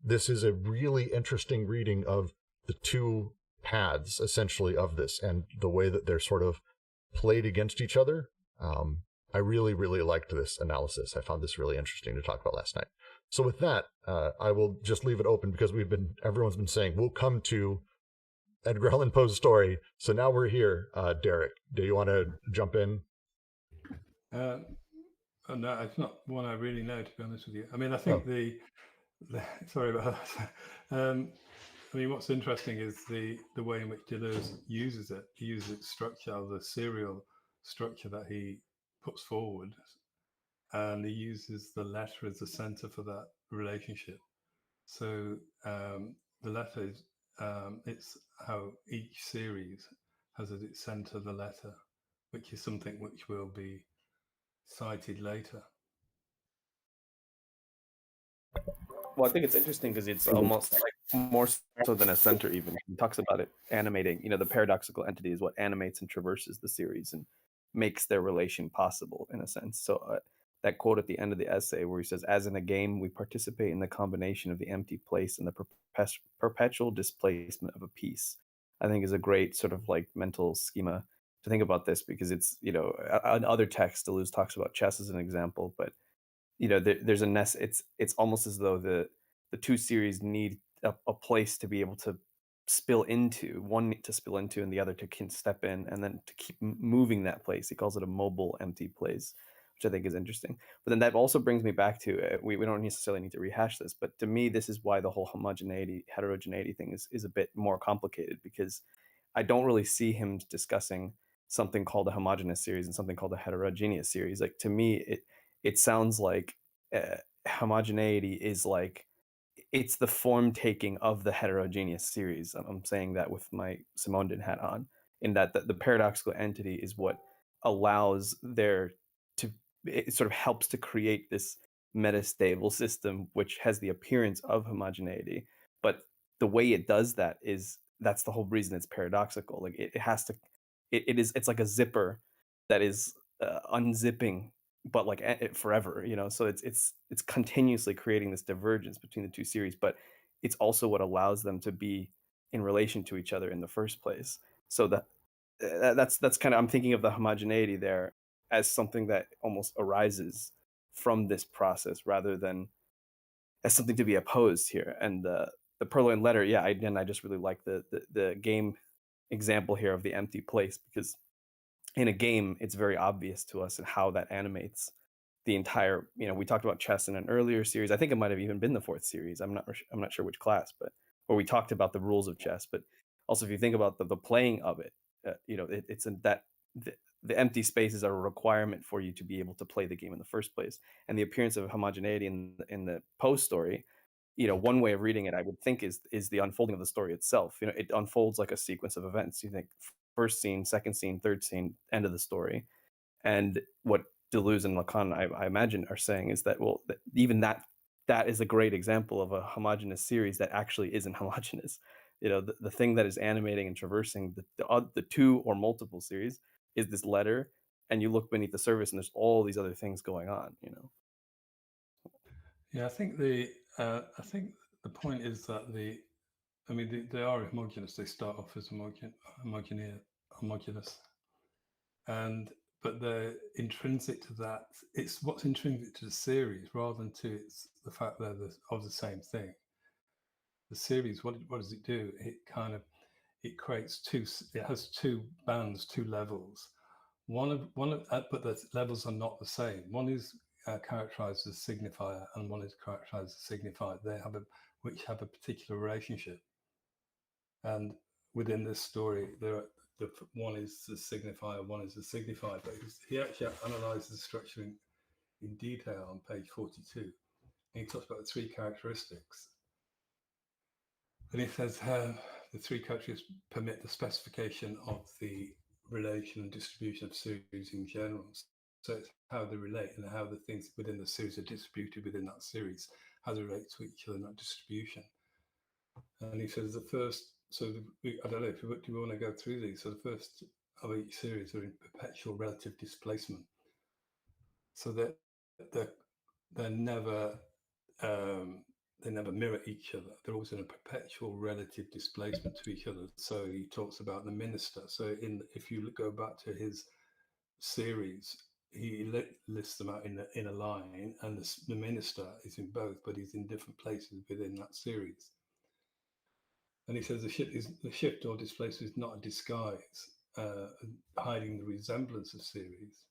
S2: This is a really interesting reading of the two paths, essentially, of this, and the way that they're sort of played against each other. I really, really liked this analysis. I found this really interesting to talk about last night. So with that, I will just leave it open because everyone's been saying we'll come to Edgar Allan Poe's story. So now we're here. Derek, do you want to jump in?
S6: No, it's not one I really know, to be honest with you. I mean, I think sorry about that. I mean, what's interesting is the way in which Deleuze uses it. He uses its structure, the serial structure that he puts forward, and he uses the letter as the center for that relationship. So the letter is, it's how each series has as its center the letter, which is something which will be cited later.
S9: Well, I think it's interesting because it's almost like more so than a center even. He talks about it animating, the paradoxical entity is what animates and traverses the series and makes their relation possible in a sense. So that quote at the end of the essay where he says, as in a game, we participate in the combination of the empty place and the perpetual displacement of a piece, I think is a great sort of like mental schema to think about this because it's, in other texts, Deleuze talks about chess as an example, but there's it's almost as though the two series need a place to be able to spill into, one to spill into and the other to can step in and then to keep moving that place. He calls it a mobile empty place, which I think is interesting. But then that also brings me back to we don't necessarily need to rehash this, but to me this is why the whole heterogeneity thing is a bit more complicated, because I don't really see him discussing something called a homogeneous series and something called a heterogeneous series. Like to me it sounds like homogeneity is like it's the form taking of the heterogeneous series. I'm saying that with my Simondon hat on, in that the paradoxical entity is what allows there to, it sort of helps to create this metastable system which has the appearance of homogeneity, but the way it does that is that's the whole reason it's paradoxical. Like it has to, it's like a zipper that is unzipping but like forever, so it's continuously creating this divergence between the two series, but it's also what allows them to be in relation to each other in the first place. So that's kind of, I'm thinking of the homogeneity there as something that almost arises from this process rather than as something to be opposed here. And the Purloined Letter, yeah, I just really like the game example here of the empty place, because in a game it's very obvious to us and how that animates the entire, we talked about chess in an earlier series. I think it might have even been the fourth series. I'm not sure which class, but where we talked about the rules of chess. But also if you think about the playing of it, it's in that the empty spaces are a requirement for you to be able to play the game in the first place. And the appearance of homogeneity in the Poe story, one way of reading it, I would think, is the unfolding of the story itself. It unfolds like a sequence of events. You think first scene, second scene, third scene, end of the story. And what Deleuze and Lacan, I imagine, are saying is that, well, even that is a great example of a homogeneous series that actually isn't homogeneous. The thing that is animating and traversing the two or multiple series is this letter, and you look beneath the surface and there's all these other things going on.
S6: Yeah, I think the point is that they are homogeneous. They start off as homogeneous, but they're intrinsic to that. It's what's intrinsic to the series rather than to the fact that they're of the same thing. The series, what does it do? It creates it has two bands, two levels. But the levels are not the same. One is characterized as signifier, and one is characterized as signified. Which have a particular relationship. And within this story, one is the signifier, one is the signified. But he actually analyzes the structure in detail on page 42. And he talks about the three characteristics. And he says the three characteristics permit the specification of the relation and distribution of series in general. So it's how they relate and how the things within the series are distributed within that series, how they relate to each other in that distribution. And he says I don't know if do we want to go through these. So the first of each series are in perpetual relative displacement. So that they're never they never mirror each other. They're always in a perpetual relative displacement to each other. So he talks about the minister. So if you go back to his series, he lists them out in a line, and the minister is in both, but he's in different places within that series. And he says the shift or displacement is not a disguise, hiding the resemblance of series.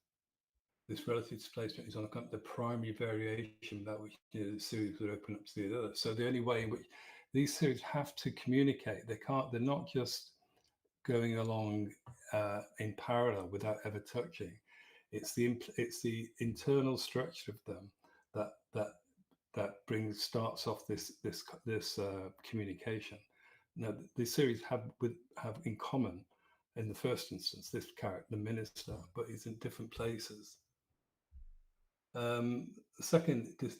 S6: This relative displacement is on account of the primary variation that which the series would open up to the other. So the only way in which these series have to communicate, they're not just going along in parallel without ever touching. It's the internal structure of them that starts off this communication. Now, the series have in common, in the first instance, this character, the minister, but he's in different places. Second, he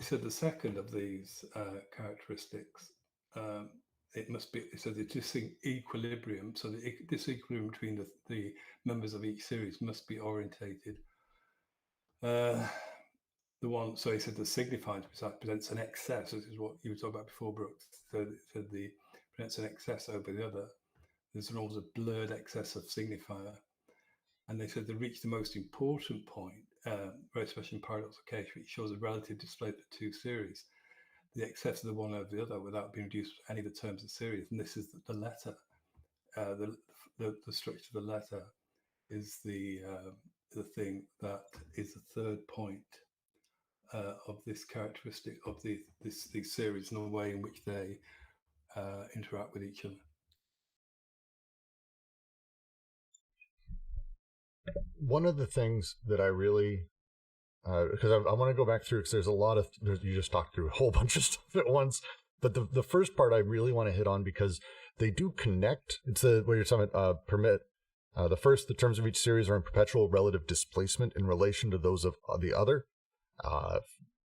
S6: said the second of these characteristics, it must be, so the disequilibrium, so the disequilibrium between the members of each series must be orientated. The one, so he said the signified presents an excess. This is what you were talking about before, Brooks. So the presents an excess over the other. There's always a blurred excess of signifier. And they said they reach the most important point, very especially in paradoxical case, which shows a relative display of the two series, the excess of the one over the other without being reduced to any of the terms of series. And this is the letter. The structure of the letter is the thing that is the third point of this characteristic of these series and the way in which they interact with each other.
S2: One of the things that I really, because I want to go back through, because there's a lot of, you just talked through a whole bunch of stuff at once, but the first part I really want to hit on, because they do connect. It's where you're talking about permit. The terms of each series are in perpetual relative displacement in relation to those of the other.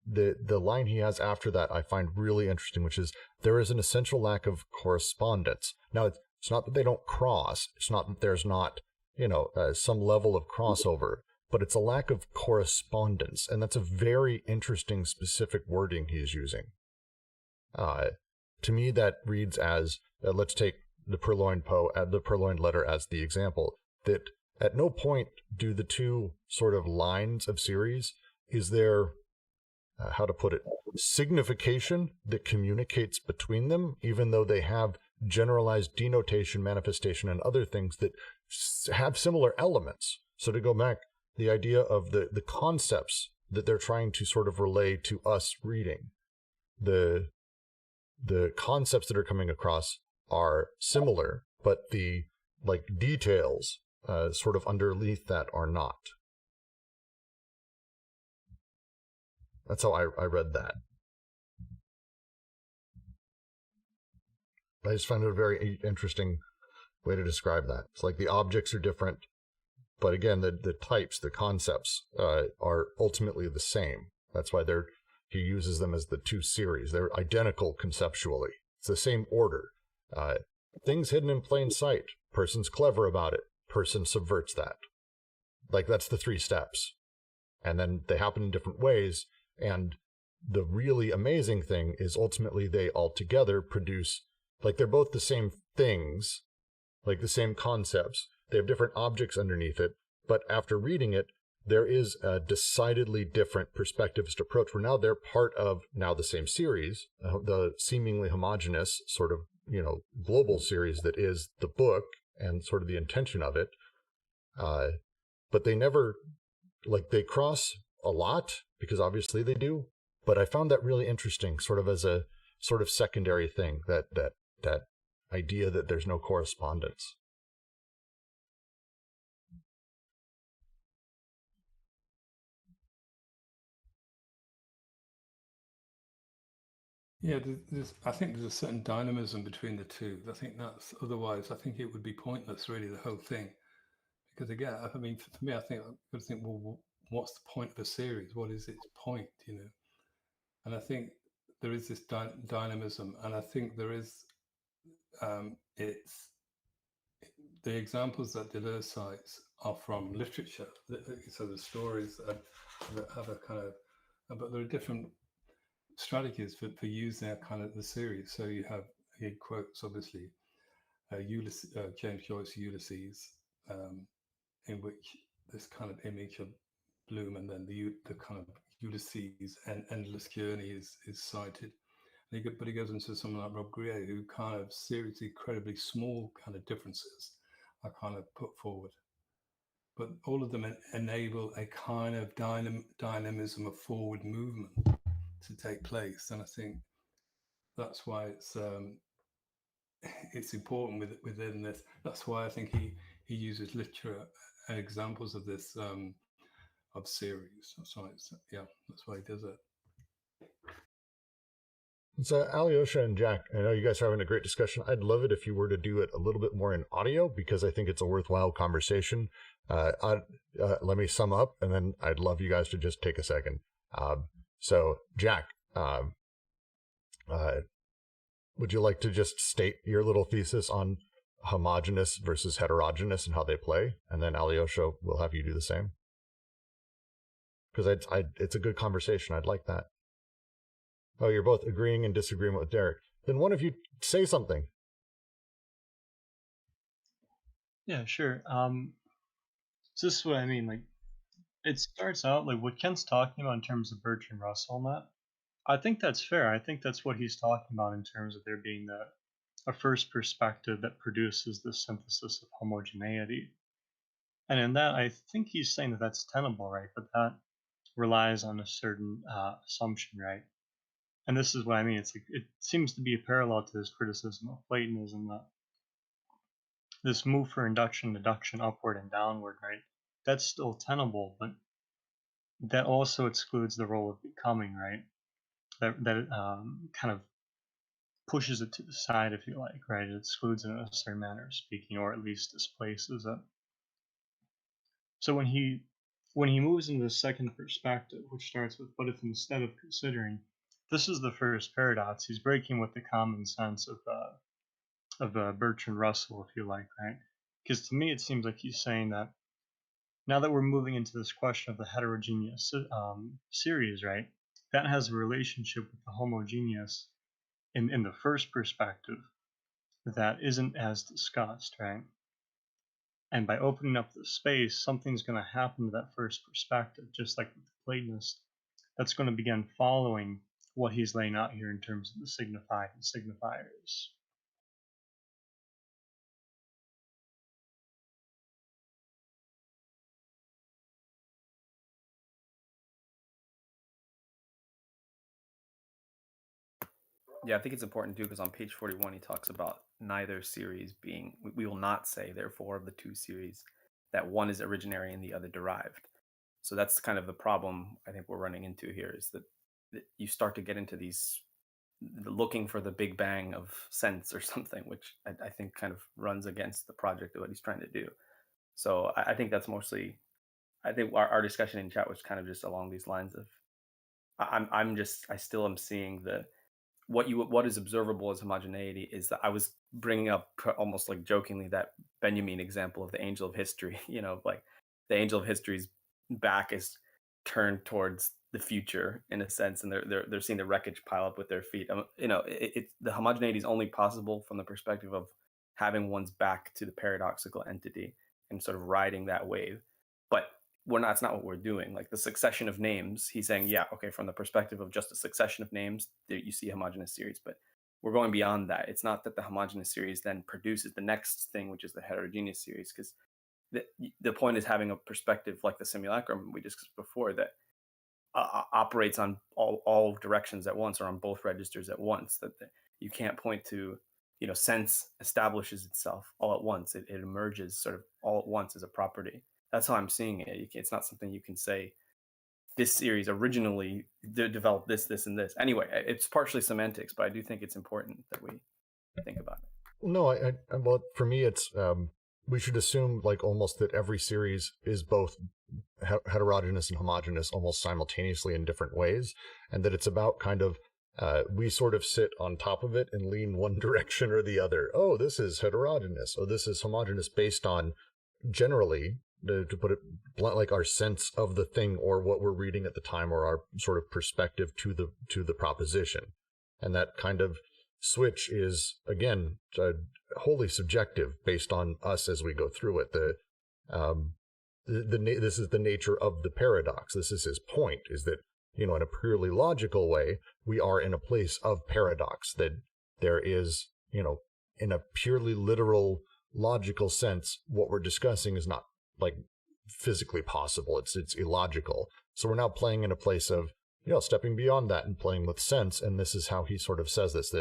S2: The line he has after that I find really interesting, which is, there is an essential lack of correspondence. Now, it's not that they don't cross. It's not that there's not, some level of crossover, but it's a lack of correspondence. And that's a very interesting, specific wording he's using. To me, that reads as, let's take the purloined letter as the example, that at no point do the two sort of lines of series, is there, how to put it, signification that communicates between them, even though they have generalized denotation, manifestation, and other things that have similar elements. So to go back, the idea of the concepts that they're trying to sort of relay to us reading, the concepts that are coming across are similar, but the details sort of underneath that are not. That's how I read that. I just find it a very interesting way to describe that. It's like the objects are different, but again, the types, the concepts are ultimately the same. That's why he uses them as the two series. They're identical conceptually. It's the same order. Things hidden in plain sight. Person's clever about it. Person subverts that. That's the three steps. And then they happen in different ways. And the really amazing thing is ultimately they all together produce, they're both the same things, the same concepts. They have different objects underneath it. But after reading it, there is a decidedly different perspectivist approach where now they're part of the same series, the seemingly homogeneous sort of, global series that is the book and sort of the intention of it. But they never, they cross a lot, because obviously they do. But I found that really interesting, sort of as a sort of secondary thing, that idea that there's no correspondence.
S6: Yeah, I think there's a certain dynamism between the two. I think that's, otherwise I think it would be pointless, really, the whole thing. Because again, I mean, for me, I think I've got to think, well, what's the point of a series? What is its point, And I think there is this dynamism, and I think there is, the examples that Deleuze cites are from literature. So the stories that have a kind of, but there are different strategies for using that kind of the series. So he quotes obviously Ulysses, James Joyce Ulysses, in which this kind of image of Bloom and then the kind of Ulysses and endless journey is cited. But he goes into someone like Rob Grier, who kind of seriously, incredibly small kind of differences are kind of put forward. But all of them enable a kind of dynamism of forward movement to take place. And I think that's why it's important within this. That's why I think he uses literature and examples of this of series. That's why that's why he does it.
S2: So, Alyosha and Jack, I know you guys are having a great discussion. I'd love it if you were to do it a little bit more in audio because I think it's a worthwhile conversation. Let me sum up, and then I'd love you guys to just take a second. So, Jack, would you like to just state your little thesis on homogeneous versus heterogeneous and how they play? And then Alyosha will have you do the same. Because it's a good conversation. I'd like that. Oh, you're both agreeing and disagreeing with Derek. Then one of you say something.
S3: Yeah, sure. So this is what I mean. Like, it starts out like what Ken's talking about in terms of Bertrand Russell and that. I think that's fair. I think that's what he's talking about in terms of there being a first perspective that produces the synthesis of homogeneity. And in that, I think he's saying that that's tenable, right? But that relies on a certain assumption, right? And this is what I mean. It's like it seems to be a parallel to his criticism of Platonism that this move for induction, deduction, upward and downward, right? That's still tenable, but that also excludes the role of becoming, right? That kind of pushes it to the side, if you like, right? It excludes it in a certain manner of speaking, or at least displaces it. So when he moves into the second perspective, which starts with, but if instead of considering, this is the first paradox, he's breaking with the common sense of Bertrand Russell, if you like, right? Because to me, it seems like he's saying that now that we're moving into this question of the heterogeneous series, right? That has a relationship with the homogeneous in the first perspective that isn't as discussed, right? And by opening up the space, something's going to happen to that first perspective, just like with the Platonist, that's going to begin following what he's laying out here in terms of the signified and signifiers.
S9: Yeah, I think it's important too because on page 41 he talks about neither series being. We will not say, therefore, of the two series that one is originary and the other derived. So that's kind of the problem I think we're running into here is that you start to get into these looking for the big bang of sense or something, which I think kind of runs against the project of what he's trying to do. So I think that's mostly. I think our discussion in chat was kind of just along these lines of. I still am seeing the what is observable as homogeneity is that I was bringing up almost like jokingly that Benjamin example of the angel of history. Like the angel of history's back is turned towards the future in a sense, and they're seeing the wreckage pile up with their feet. The homogeneity is only possible from the perspective of having one's back to the paradoxical entity and sort of riding that wave. But that's not what we're doing. Like the succession of names, he's saying, yeah, okay, from the perspective of just a succession of names, there you see a homogeneous series, but we're going beyond that. It's not that the homogeneous series then produces the next thing, which is the heterogeneous series, because the point is having a perspective like the simulacrum we discussed before that operates on all directions at once or on both registers at once, that you can't point to, sense establishes itself all at once. It emerges sort of all at once as a property. That's how I'm seeing it. It's not something you can say this series originally developed this, and this. Anyway, it's partially semantics, but I do think it's important that we think about it.
S2: No, well, for me, it's we should assume like almost that every series is both heterogeneous and homogeneous almost simultaneously in different ways, and that it's about kind of we sort of sit on top of it and lean one direction or the other. Oh, this is heterogeneous. Oh, this is homogeneous based on generally, to put it blunt, like our sense of the thing or what we're reading at the time or our sort of perspective to the proposition. And that kind of switch is, again, wholly subjective based on us as we go through it. This is the nature of the paradox. This is his point, is that, in a purely logical way, we are in a place of paradox, that there is, in a purely literal logical sense, what we're discussing is not like physically possible. It's illogical. So we're now playing in a place of, stepping beyond that and playing with sense. And this is how he sort of says this,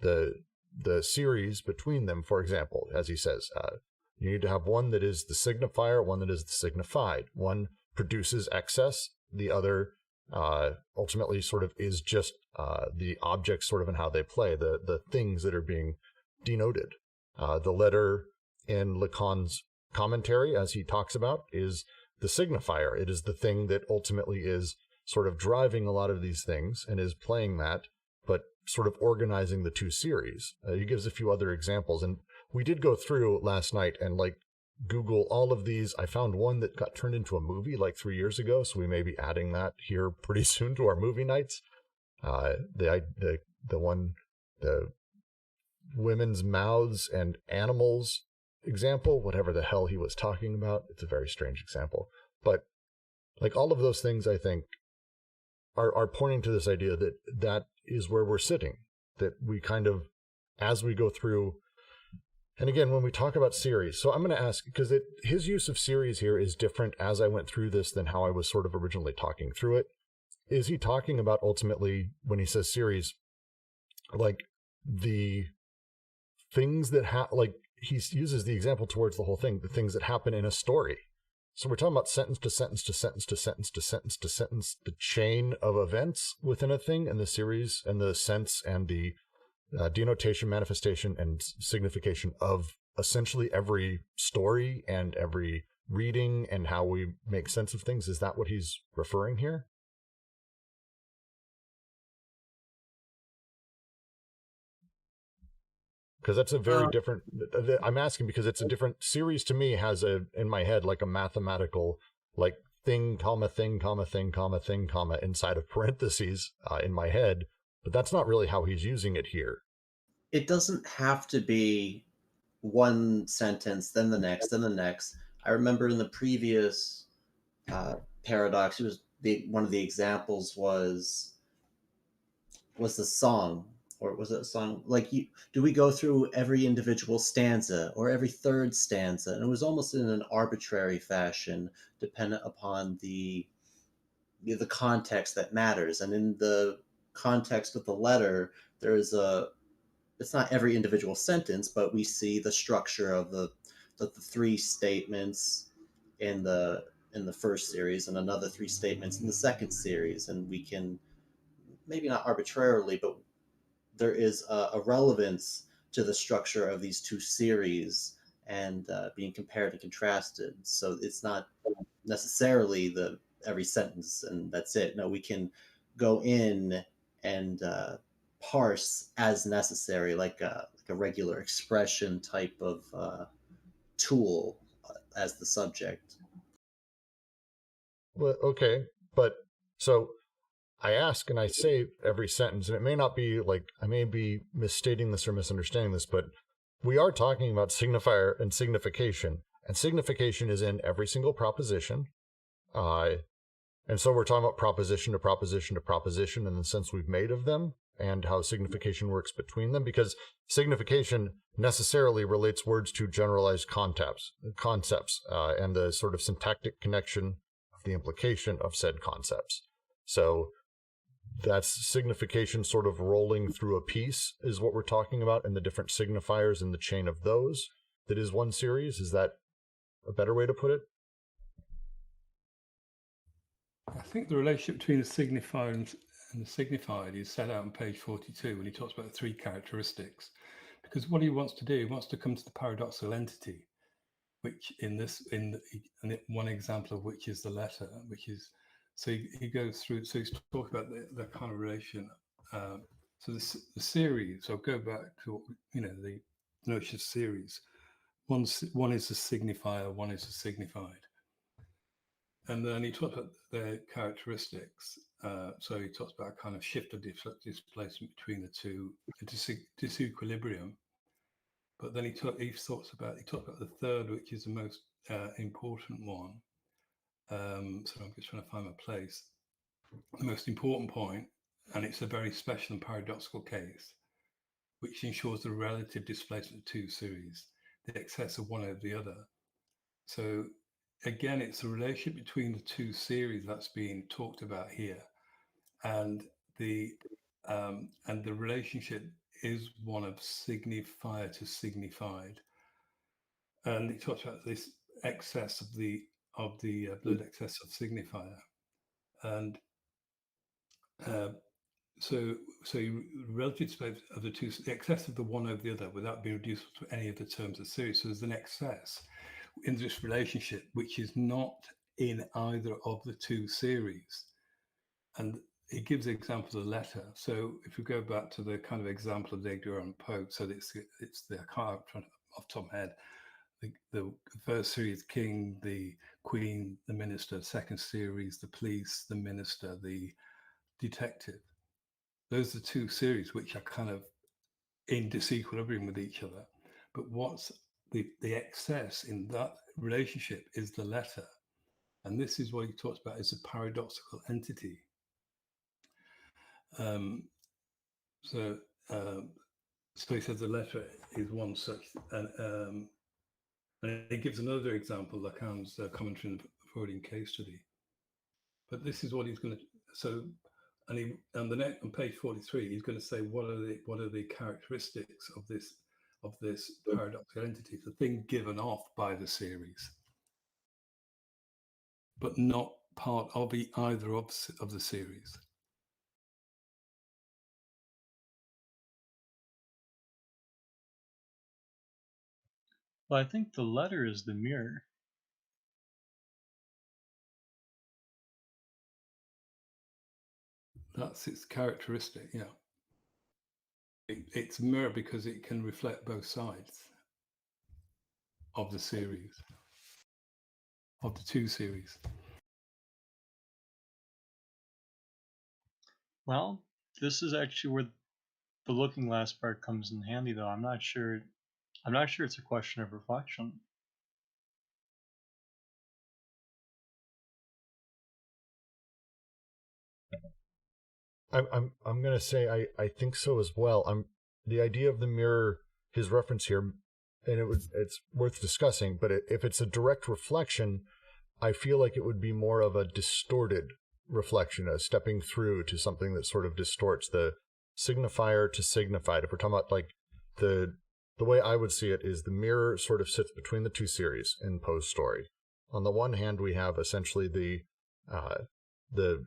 S2: the series between them, for example, as he says, you need to have one that is the signifier, one that is the signified. One produces excess, the other ultimately sort of is just the objects sort of and how they play, the things that are being denoted. The letter in Lacan's commentary, as he talks about, is the signifier. It is the thing that ultimately is sort of driving a lot of these things and is playing that, but sort of organizing the two series. He gives a few other examples, and we did go through last night and like Google all of these. I found one that got turned into a movie like 3 years ago, so we may be adding that here pretty soon to our movie nights. The one, the women's mouths and animals example, whatever the hell he was talking about. It's a very strange example, but like all of those things, I think are pointing to this idea that that is where we're sitting, that we kind of, as we go through. And again, when we talk about series, so I'm going to ask, because his use of series here is different as I went through this than how I was sort of originally talking through it. Is he talking about ultimately, when he says series, like the things that like he uses the example towards the whole thing, the things that happen in a story. So we're talking about sentence to sentence to sentence to sentence to sentence to sentence, the chain of events within a thing and the series and the sense and the denotation, manifestation, and signification of essentially every story and every reading and how we make sense of things. Is that what he's referring here? Because that's a very different, I'm asking because it's a different series to me, has in my head, like a mathematical, like thing, comma, thing, comma, thing, comma, thing, comma, inside of parentheses in my head. But that's not really how he's using it here.
S5: It doesn't have to be one sentence, then the next, then the next. I remember in the previous paradox, it was one of the examples was the song, or was it a song? Like, do we go through every individual stanza or every third stanza? And it was almost in an arbitrary fashion, dependent upon the context that matters. And in the context of the letter, there's it's not every individual sentence, but we see the structure of the three statements in the first series and another three statements in the second series, and we can, maybe not arbitrarily, but there is a relevance to the structure of these two series and being compared and contrasted. So it's not necessarily the every sentence and that's it. No, we can go in and parse as necessary, like a regular expression type of tool as the subject.
S2: Well, okay, but so I ask and I say every sentence, and it may not be like, I may be misstating this or misunderstanding this, but we are talking about signifier and signification is in every single proposition. And so we're talking about proposition to proposition to proposition in the sense we've made of them and how signification works between them, because signification necessarily relates words to generalized concepts, and the sort of syntactic connection of the implication of said concepts. So that's signification sort of rolling through a piece is what we're talking about, and the different signifiers in the chain of those. That is one series. Is that a better way to put it?
S6: I think the relationship between the signifier and the signified is set out on page 42 when he talks about the three characteristics. Because what he wants to do, he wants to come to the paradoxical entity, which one example of which is the letter, which is, so he goes through, so he's talking about the kind of relation. So the series, so I'll go back to, the notion of series. One is the signifier, one is the signified. And then he talks about their characteristics. So he talks about a kind of shift of displacement between the two, a disequilibrium. But then he talks about the third, which is the most important one. So I'm just trying to find my place. The most important point, and it's a very special and paradoxical case, which ensures the relative displacement of two series, the excess of one over the other. So again, it's the relationship between the two series that's being talked about here, and the relationship is one of signifier to signified. And he talks about this excess of the blood excess of signifier, and So you relative space of the two, the excess of the one over the other without being reduced to any of the terms of series. So there's an excess in this relationship which is not in either of the two series. And he gives the example of the letter. So if we go back to the kind of example of the Edgar Allan Poe, so it's the I can't trying off the top of my head. The first series, King, the Queen, the Minister. Second series, the Police, the Minister, the Detective. Those are the two series which are kind of in disequilibrium with each other. But what's the excess in that relationship is the letter. And this is what he talks about as a paradoxical entity. So he says the letter is one such, and he gives another example, Lacan's commentary in the Freudian case study. But this is what he's going to. So, and on page 43, he's going to say what are the characteristics of this paradoxical entity, the thing given off by the series, but not part of either of the series.
S3: Well, I think the letter is the mirror.
S6: That's its characteristic, yeah. It's a mirror because it can reflect both sides of the series, of the two series.
S3: Well, this is actually where the looking glass part comes in handy, though. I'm not sure it's a question of reflection.
S2: I'm going to say I think so as well. The idea of the mirror, his reference here, and it's worth discussing. But if it's a direct reflection, I feel like it would be more of a distorted reflection, a stepping through to something that sort of distorts the signifier to signified. If we're talking about like the way I would see it is the mirror sort of sits between the two series in Poe's story. On the one hand, we have essentially the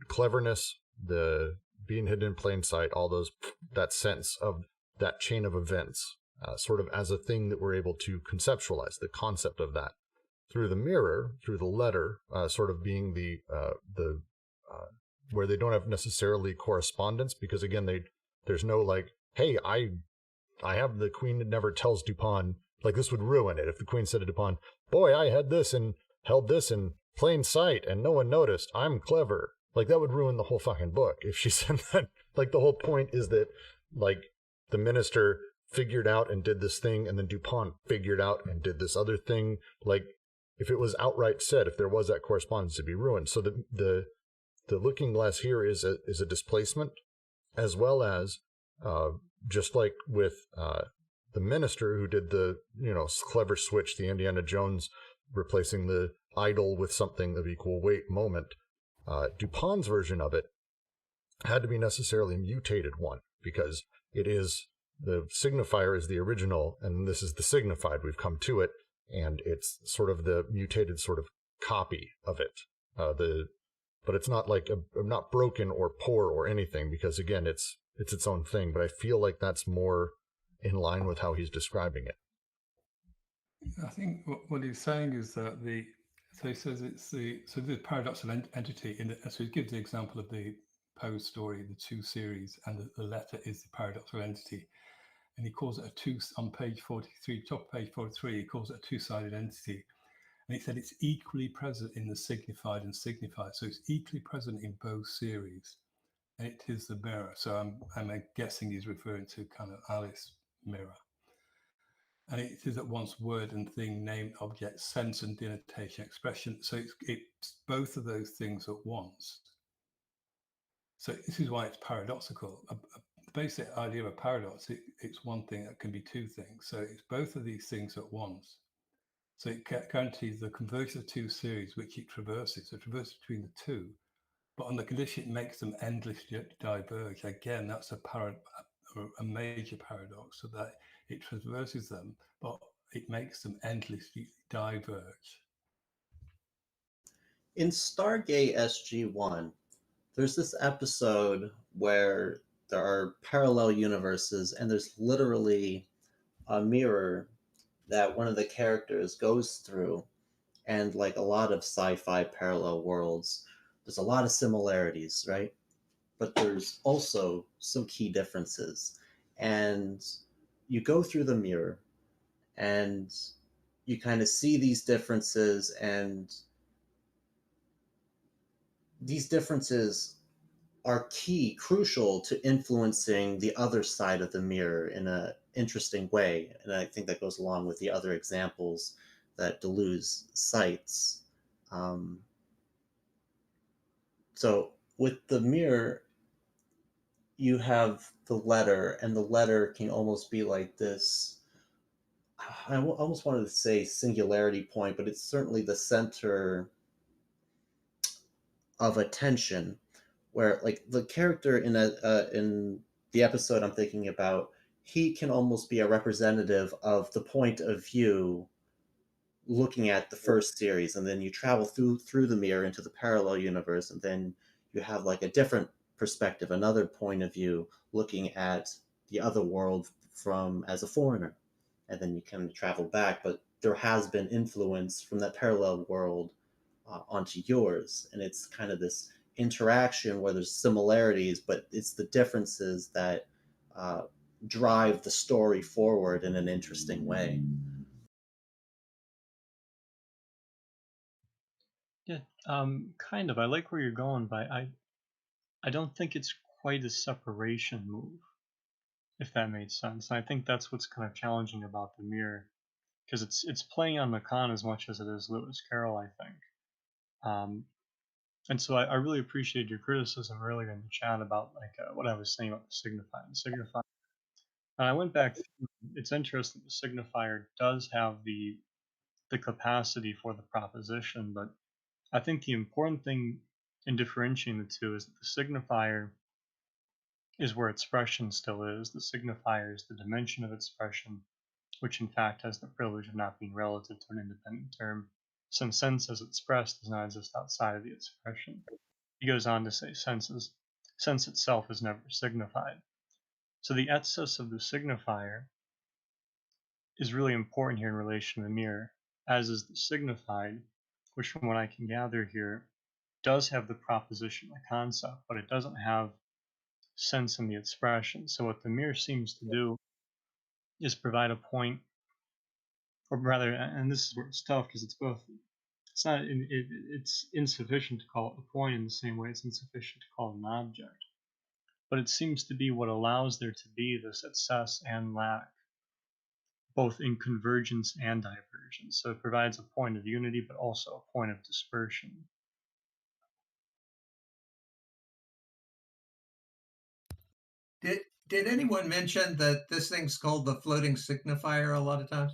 S2: cleverness, the being hidden in plain sight, all those, that sense of that chain of events, sort of as a thing that we're able to conceptualize, the concept of that. Through the mirror, through the letter, sort of being the where they don't have necessarily correspondence, because again, there's no like, hey, I have the Queen that never tells Dupin, like this would ruin it if the Queen said to Dupin, boy, I had this and held this in plain sight and no one noticed, I'm clever. Like that would ruin the whole fucking book if she said that. Like the whole point is that like the minister figured out and did this thing, and then Dupin figured out and did this other thing. Like if it was outright said, if there was that correspondence, it'd be ruined. So the looking glass here is a displacement, as well as just like with the minister who did the clever switch, the Indiana Jones replacing the idol with something of equal weight moment. Dupin's version of it had to be necessarily a mutated one, because it is the signifier is the original, and this is the signified. We've come to it, and it's sort of the mutated sort of copy of it. But it's not like not broken or poor or anything, because again, it's its own thing. But I feel like that's more in line with how he's describing it.
S6: I think what he's saying is that so he says it's the paradoxical entity so he gives the example of the Poe story, the two series, and the letter is the paradoxical entity, and he calls it on page 43, top of page 43, he calls it a two-sided entity, and he said it's equally present in the signified and signified, so it's equally present in both series, and it is the mirror. So I'm guessing he's referring to kind of Alice mirror. And it is at once word and thing, name, object, sense and denotation, expression. So it's both of those things at once. So this is why it's paradoxical. The basic idea of a paradox, it's one thing that can be two things. So it's both of these things at once. So it guarantees the conversion of two series, which it traverses. So it traverses between the two, but on the condition it makes them endlessly diverge. Again, that's a major paradox, so that it traverses them, but it makes them endlessly diverge.
S5: In Stargate SG-1, There's this episode where there are parallel universes, and there's literally a mirror that one of the characters goes through. And like a lot of sci-fi parallel worlds, there's a lot of similarities, right? But there's also some key differences. And you go through the mirror and you kind of see these differences, and these differences are crucial to influencing the other side of the mirror in an interesting way. And I think that goes along with the other examples that Deleuze cites. Um, so with the mirror, you have the letter, and the letter can almost be like this. I almost wanted to say singularity point, but it's certainly the center of attention, where like the character in the episode I'm thinking about, he can almost be a representative of the point of view looking at the first series, and then you travel through the mirror into the parallel universe, and then you have like a different perspective, another point of view looking at the other world from as a foreigner, and then you can travel back, but there has been influence from that parallel world onto yours, and it's kind of this interaction where there's similarities, but it's the differences that uh, drive the story forward in an interesting way.
S3: Yeah, kind of. I like where you're going, but I don't think it's quite a separation move, if that made sense. And I think that's what's kind of challenging about the mirror, because it's playing on Lacan as much as it is Lewis Carroll, I think. Um, and so I really appreciated your criticism earlier in the chat about like what I was saying about the signifier. And I went back. It's interesting. The signifier does have the capacity for the proposition, but I think the important thing in differentiating the two is that the signifier is where expression still is. The signifier is the dimension of expression, which in fact has the privilege of not being relative to an independent term, since sense as expressed does not exist outside of the expression. He goes on to say sense itself is never signified. So the excess of the signifier is really important here in relation to the mirror, as is the signified, which from what I can gather here does have the proposition, the concept, but it doesn't have sense in the expression. So what the mirror seems to do is provide a point, or rather, and this is where it's tough because it's both. It's not. It's insufficient to call it a point in the same way it's insufficient to call it an object. But it seems to be what allows there to be this excess and lack, both in convergence and divergence. So it provides a point of unity, but also a point of dispersion.
S7: Did anyone mention that this thing's called the floating signifier a lot of times?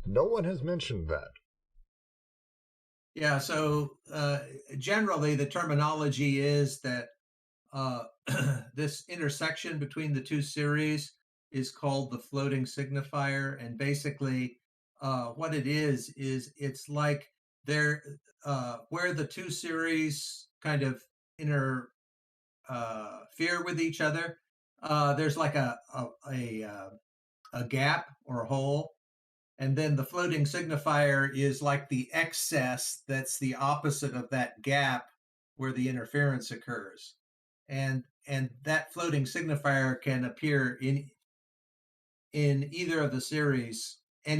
S2: No one has mentioned that.
S7: Yeah, so generally the terminology is that this intersection between the two series is called the floating signifier, and basically what it is it's like they're where the two series kind of interfere with each other. There's like a gap or a hole, and then the floating signifier is like the excess that's the opposite of that gap where the interference occurs, and that floating signifier can appear in either of the series at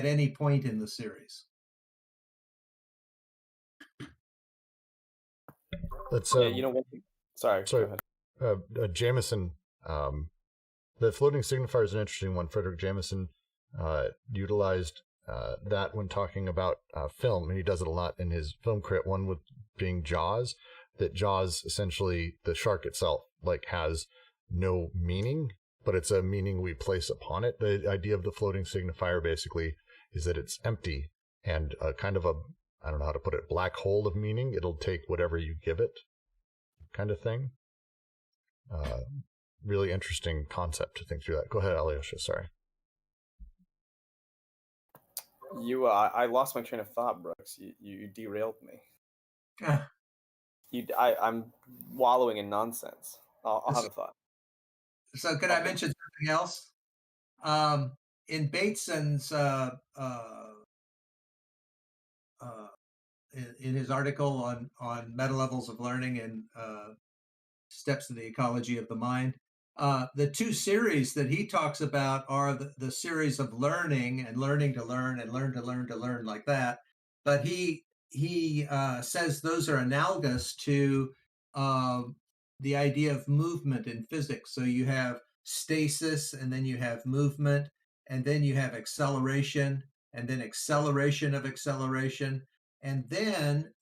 S7: any point in the series.
S2: That's
S9: Yeah, you know what? Sorry,
S2: sorry,
S9: go ahead.
S2: Jameson. The floating signifier is an interesting one. Frederick Jameson utilized that when talking about film, and he does it a lot in his film crit. One with being Jaws, that Jaws essentially the shark itself like has no meaning, but it's a meaning we place upon it. The idea of the floating signifier basically is that it's empty and kind of a, I don't know how to put it, black hole of meaning. It'll take whatever you give it, kind of thing. Really interesting concept to think through that. Go ahead, Alyosha. Sorry.
S9: I lost my train of thought, Brooks. You derailed me. I'm wallowing in nonsense. I'll have a thought.
S7: So could I mention something else? In Bateson's in his article on meta levels of learning and steps in the ecology of the mind, the two series that he talks about are the series of learning and learning to learn and learn to learn to learn, like that. But he says those are analogous to the idea of movement in physics. So you have stasis, and then you have movement, and then you have acceleration, and then acceleration of acceleration, and then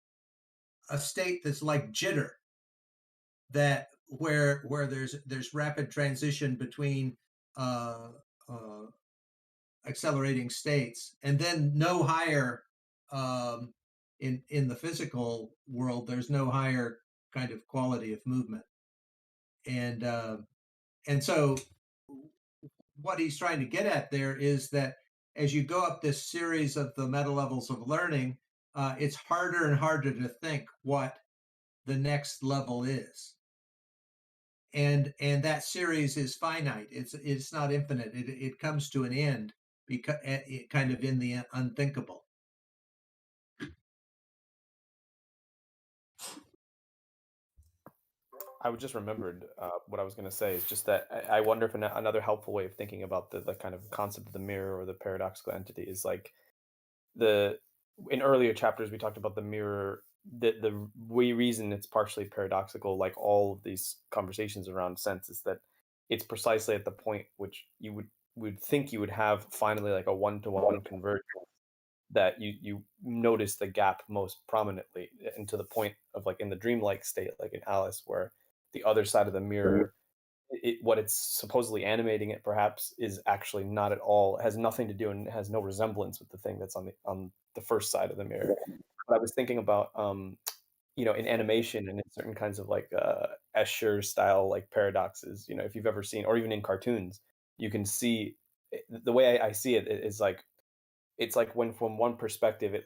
S7: a state that's like jitter, that where there's rapid transition between uh, uh, accelerating states, and then no higher, in the physical world. There's no higher kind of quality of movement, and so what he's trying to get at there is that as you go up this series of the meta levels of learning, it's harder and harder to think what the next level is, and that series is finite. It's not infinite. It comes to an end, because it kind of in the unthinkable.
S9: I just remembered what I was going to say is just that I wonder if another helpful way of thinking about the kind of concept of the mirror or the paradoxical entity is like in earlier chapters we talked about the mirror. The reason it's partially paradoxical, like all of these conversations around sense, is that it's precisely at the point which you would think you would have finally like a one-to-one convergence, that you notice the gap most prominently, and to the point of like in the dreamlike state, like in Alice, where the other side of the mirror, what it's supposedly animating it perhaps is actually not at all, has nothing to do and has no resemblance with the thing that's on the first side of the mirror. But I was thinking about in animation and in certain kinds of like Escher style like paradoxes, if you've ever seen, or even in cartoons, you can see the way I see it is like, it's like when from one perspective it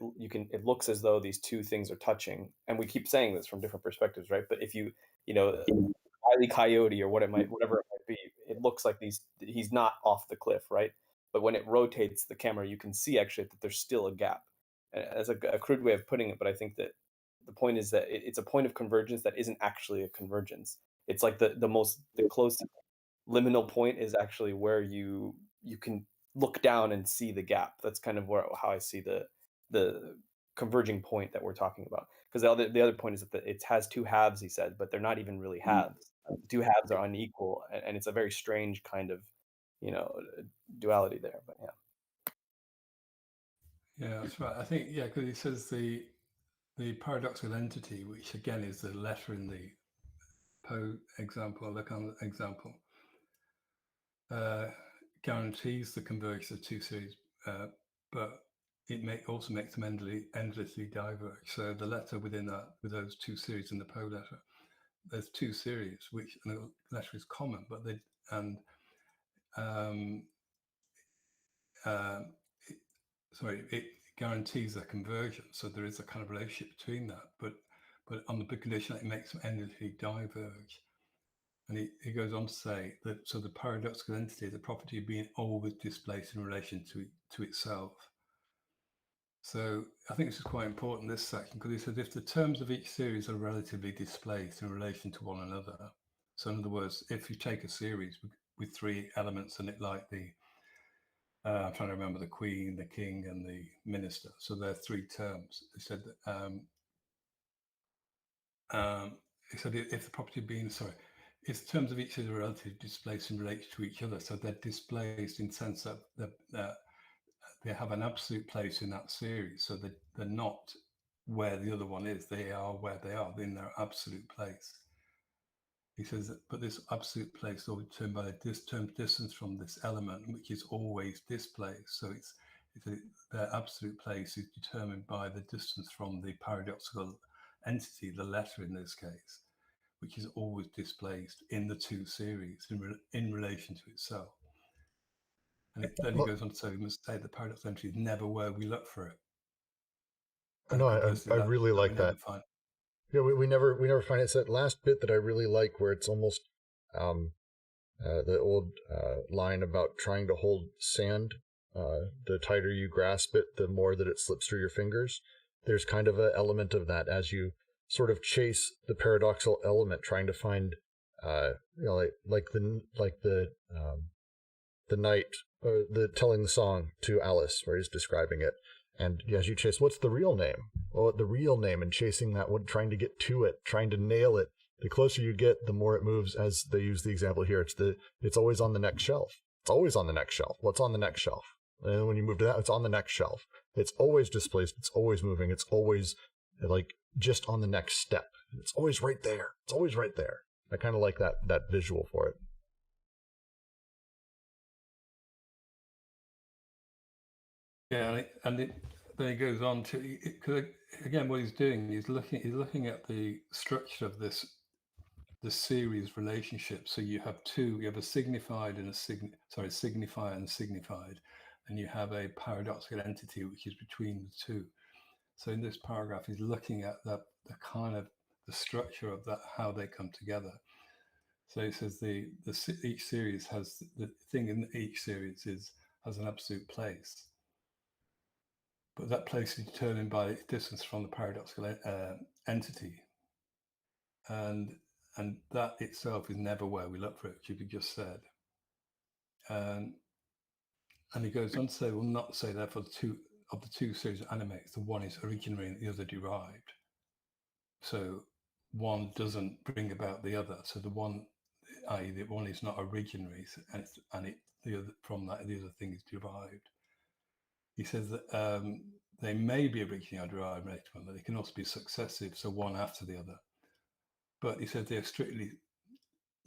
S9: looks as though these two things are touching, and we keep saying this from different perspectives, right? But if Wile E. Coyote or whatever it might be, it looks like he's not off the cliff, right? But when it rotates the camera, you can see actually that there's still a gap. And that's a crude way of putting it, but I think that the point is that it's a point of convergence that isn't actually a convergence. It's like the closest liminal point is actually where you can look down and see the gap. That's kind of how I see the converging point that we're talking about. Because the other point is that it has two halves, he said, but they're not even really halves. The two halves are unequal, and it's a very strange kind of duality there. But
S6: Yeah, that's right. I think, yeah, because he says the paradoxical entity, which again is the letter in the Poe example, the kind of example, guarantees the convergence of two series, but it also makes them endlessly diverge. So the letter within that, with those two series in the Poe letter, there's two series which, and the letter is common, but they and it guarantees a conversion. So there is a kind of relationship between that, but on the condition that it makes them endlessly diverge. And he goes on to say that so the paradoxical entity is a property of being always displaced in relation to itself. So I think this is quite important, this section, because he said if the terms of each series are relatively displaced in relation to one another, so in other words, if you take a series with three elements in it, like I'm trying to remember, the Queen, the King, and the Minister. So there are three terms. He said if the property being, if the terms of each series are relatively displaced in relation to each other, so they're displaced in the sense that they have an absolute place in that series. So they're not where the other one is. They are where they are in their absolute place. He says that, but this absolute place is always determined by the term distance from this element, which is always displaced. So their absolute place is determined by the distance from the paradoxical entity, the letter in this case, which is always displaced in the two series in relation to itself. And then he goes on to say, we must say the paradoxical entity is never where we look for it.
S2: No, I really like that. Yeah, we never find it. It's that last bit that I really like, where it's almost the old line about trying to hold sand. The tighter you grasp it, the more that it slips through your fingers. There's kind of an element of that as you sort of chase the paradoxical element, trying to find, like the knight, or the telling the song to Alice, where he's describing it. And as you chase, what's the real name? Well, the real name, and chasing that one, trying to get to it, trying to nail it. The closer you get, the more it moves. As they use the example here, it's always on the next shelf. It's always on the next shelf. What's on the next shelf? And then when you move to that, it's on the next shelf. It's always displaced. It's always moving. It's always like just on the next step. It's always right there. It's always right there. I kind of like that visual for it.
S6: Yeah, then he goes on to, because again, what he's doing, he's looking at the structure of this series relationship. So you have a signified and a signifier and signified, and you have a paradoxical entity which is between the two. So in this paragraph, he's looking at the kind of the structure of that, how they come together. So he says each series has the thing in each series has an absolute place, but that place is determined by its distance from the paradoxical entity, and that itself is never where we look for it, which you just said. And he goes on to say, we'll not say therefore the two series of animates, the one is originary and the other derived. So one doesn't bring about the other. So the one, i.e., the one is not originary, and the other from that the other thing is derived. He says that they may be originally or derived later, but they can also be successive, so one after the other. But he says they're strictly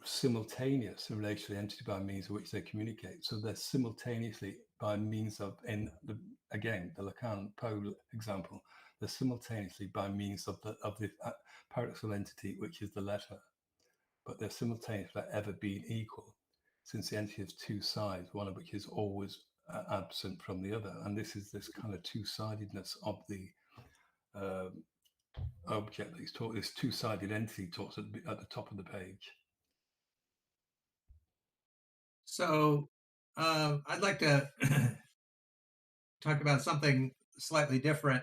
S6: simultaneous in relation to the entity by means of which they communicate. So they're simultaneously by means of, the Lacan Poe example, they're simultaneously by means of the paradoxical entity, which is the letter, but they're simultaneous without ever being equal, since the entity has two sides, one of which is always absent from the other. And this is this kind of two-sidedness of the object that he's talking, this two-sided entity talks at the top of the page.
S7: So I'd like to talk about something slightly different.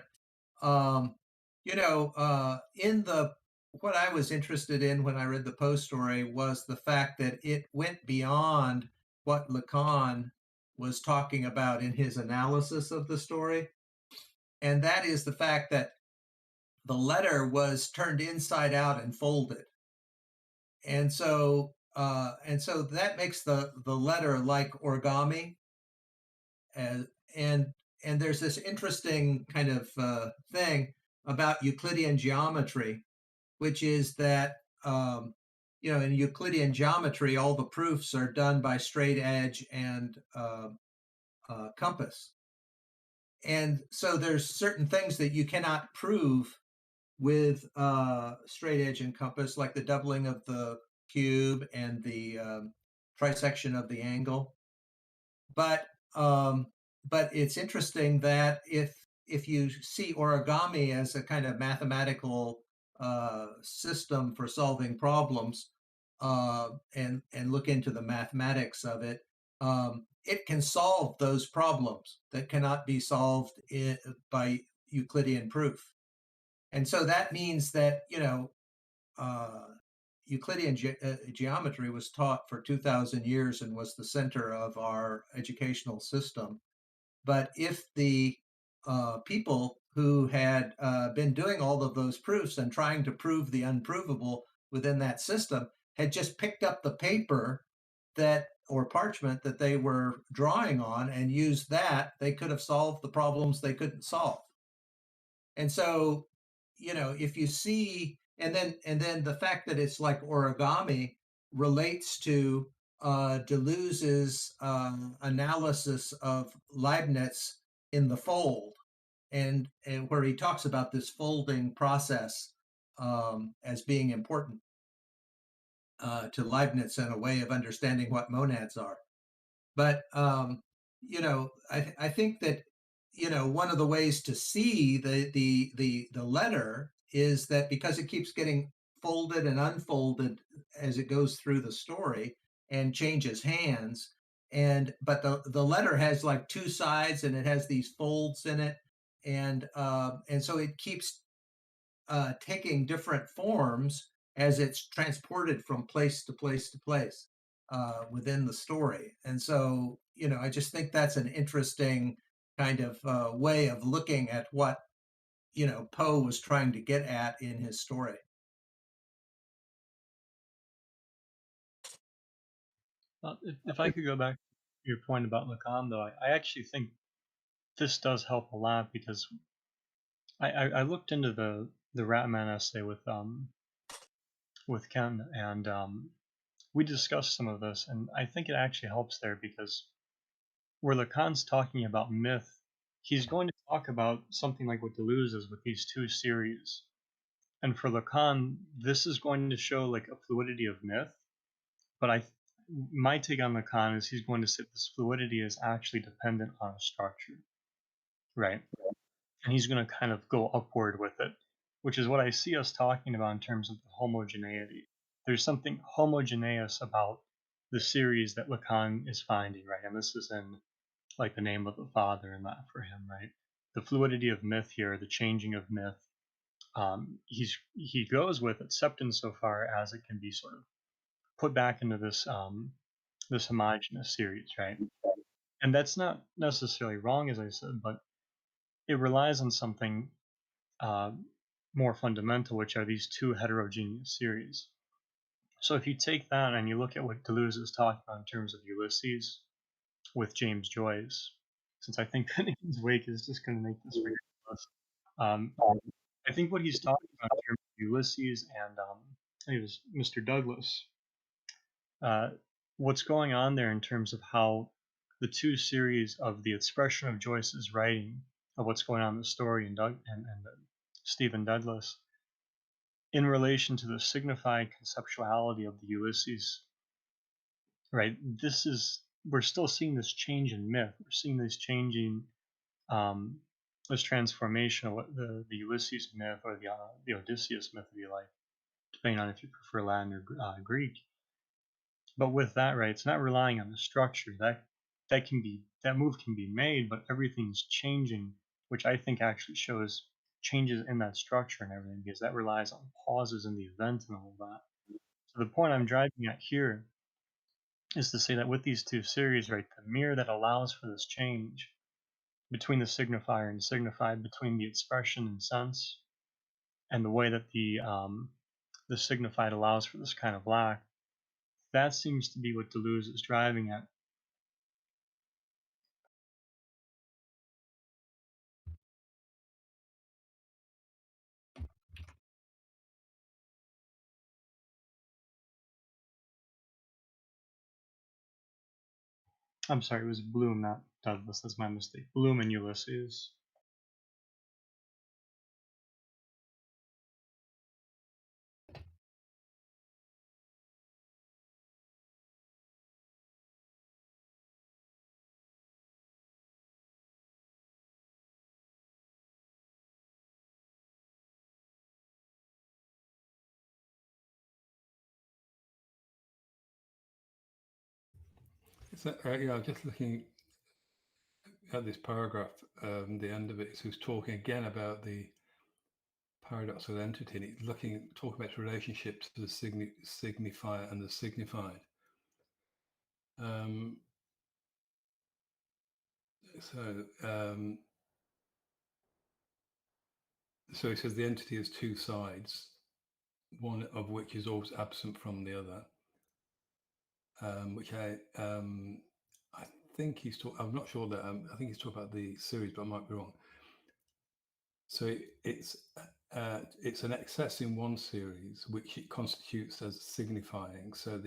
S7: What I was interested in when I read the Poe story was the fact that it went beyond what Lacan was talking about in his analysis of the story. And that is the fact that the letter was turned inside out and folded. And so that makes the letter like origami. And there's this interesting kind of thing about Euclidean geometry, which is that in Euclidean geometry, all the proofs are done by straight edge and compass. And so there's certain things that you cannot prove with straight edge and compass, like the doubling of the cube and the trisection of the angle. But it's interesting that if you see origami as a kind of mathematical system for solving problems, and look into the mathematics of it, it can solve those problems that cannot be solved by Euclidean proof. And so that means that Euclidean geometry was taught for 2,000 years and was the center of our educational system. But if the people who had been doing all of those proofs and trying to prove the unprovable within that system had just picked up the paper or parchment that they were drawing on and used that, they could have solved the problems they couldn't solve. And so, if you see, and then the fact that it's like origami relates to Deleuze's analysis of Leibniz in The Fold, and where he talks about this folding process as being important to Leibniz and a way of understanding what monads are. But I think that one of the ways to see the letter is that because it keeps getting folded and unfolded as it goes through the story and changes hands, but the letter has like two sides and it has these folds in it, and so it keeps taking different forms as it's transported from place to place to place within the story. And so, I just think that's an interesting kind of way of looking at what, Poe was trying to get at in his story.
S3: If I could go back to your point about Lacan, though, I actually think this does help a lot because I looked into the Ratman essay with Ken, and we discussed some of this, and I think it actually helps there because where Lacan's talking about myth, he's going to talk about something like what Deleuze is with these two series. And for Lacan, this is going to show like a fluidity of myth. But my take on Lacan is he's going to say this fluidity is actually dependent on a structure, right? And he's going to kind of go upward with it, which is what I see us talking about in terms of the homogeneity. There's something homogeneous about the series that Lacan is finding, right? And this is in like the name of the father and that for him, right? The fluidity of myth here, the changing of myth. He goes with acceptance so far as it can be sort of put back into this homogeneous series, right? And that's not necessarily wrong, as I said, but it relies on something uh, more fundamental, which are these two heterogeneous series. So if you take that and you look at what Deleuze is talking about in terms of Ulysses with James Joyce, since I think Finnegan's Wake is just going to make this ridiculous, I think what he's talking about in terms of Ulysses and I think it was Mr. Douglas, what's going on there in terms of how the two series of the expression of Joyce's writing of what's going on in the story and Stephen Douglas in relation to the signified conceptuality of the Ulysses, right? We're still seeing this change in myth. We're seeing this changing, this transformation of what the Ulysses myth or the Odysseus myth, if you like, depending on if you prefer Latin or Greek. But with that, right, it's not relying on the structure. That move can be made, but everything's changing, which I think actually shows changes in that structure and everything, because that relies on pauses in the event and all of that. So the point I'm driving at here is to say that with these two series, right, the mirror that allows for this change between the signifier and signified, between the expression and sense, and the way that the signified allows for this kind of lack, that seems to be what Deleuze is driving at. I'm sorry, it was Bloom, not Douglas. That's my mistake. Bloom and Ulysses.
S6: So, yeah, just looking at this paragraph, the end of it, so he's talking again about the paradoxical entity, and he's talking about its relationship to the signifier and the signified. So he says the entity has two sides, one of which is always absent from the other, which I think he's talking. I'm not sure that I think he's talking about the series, but I might be wrong. So it's an excess in one series, which it constitutes as signifying. So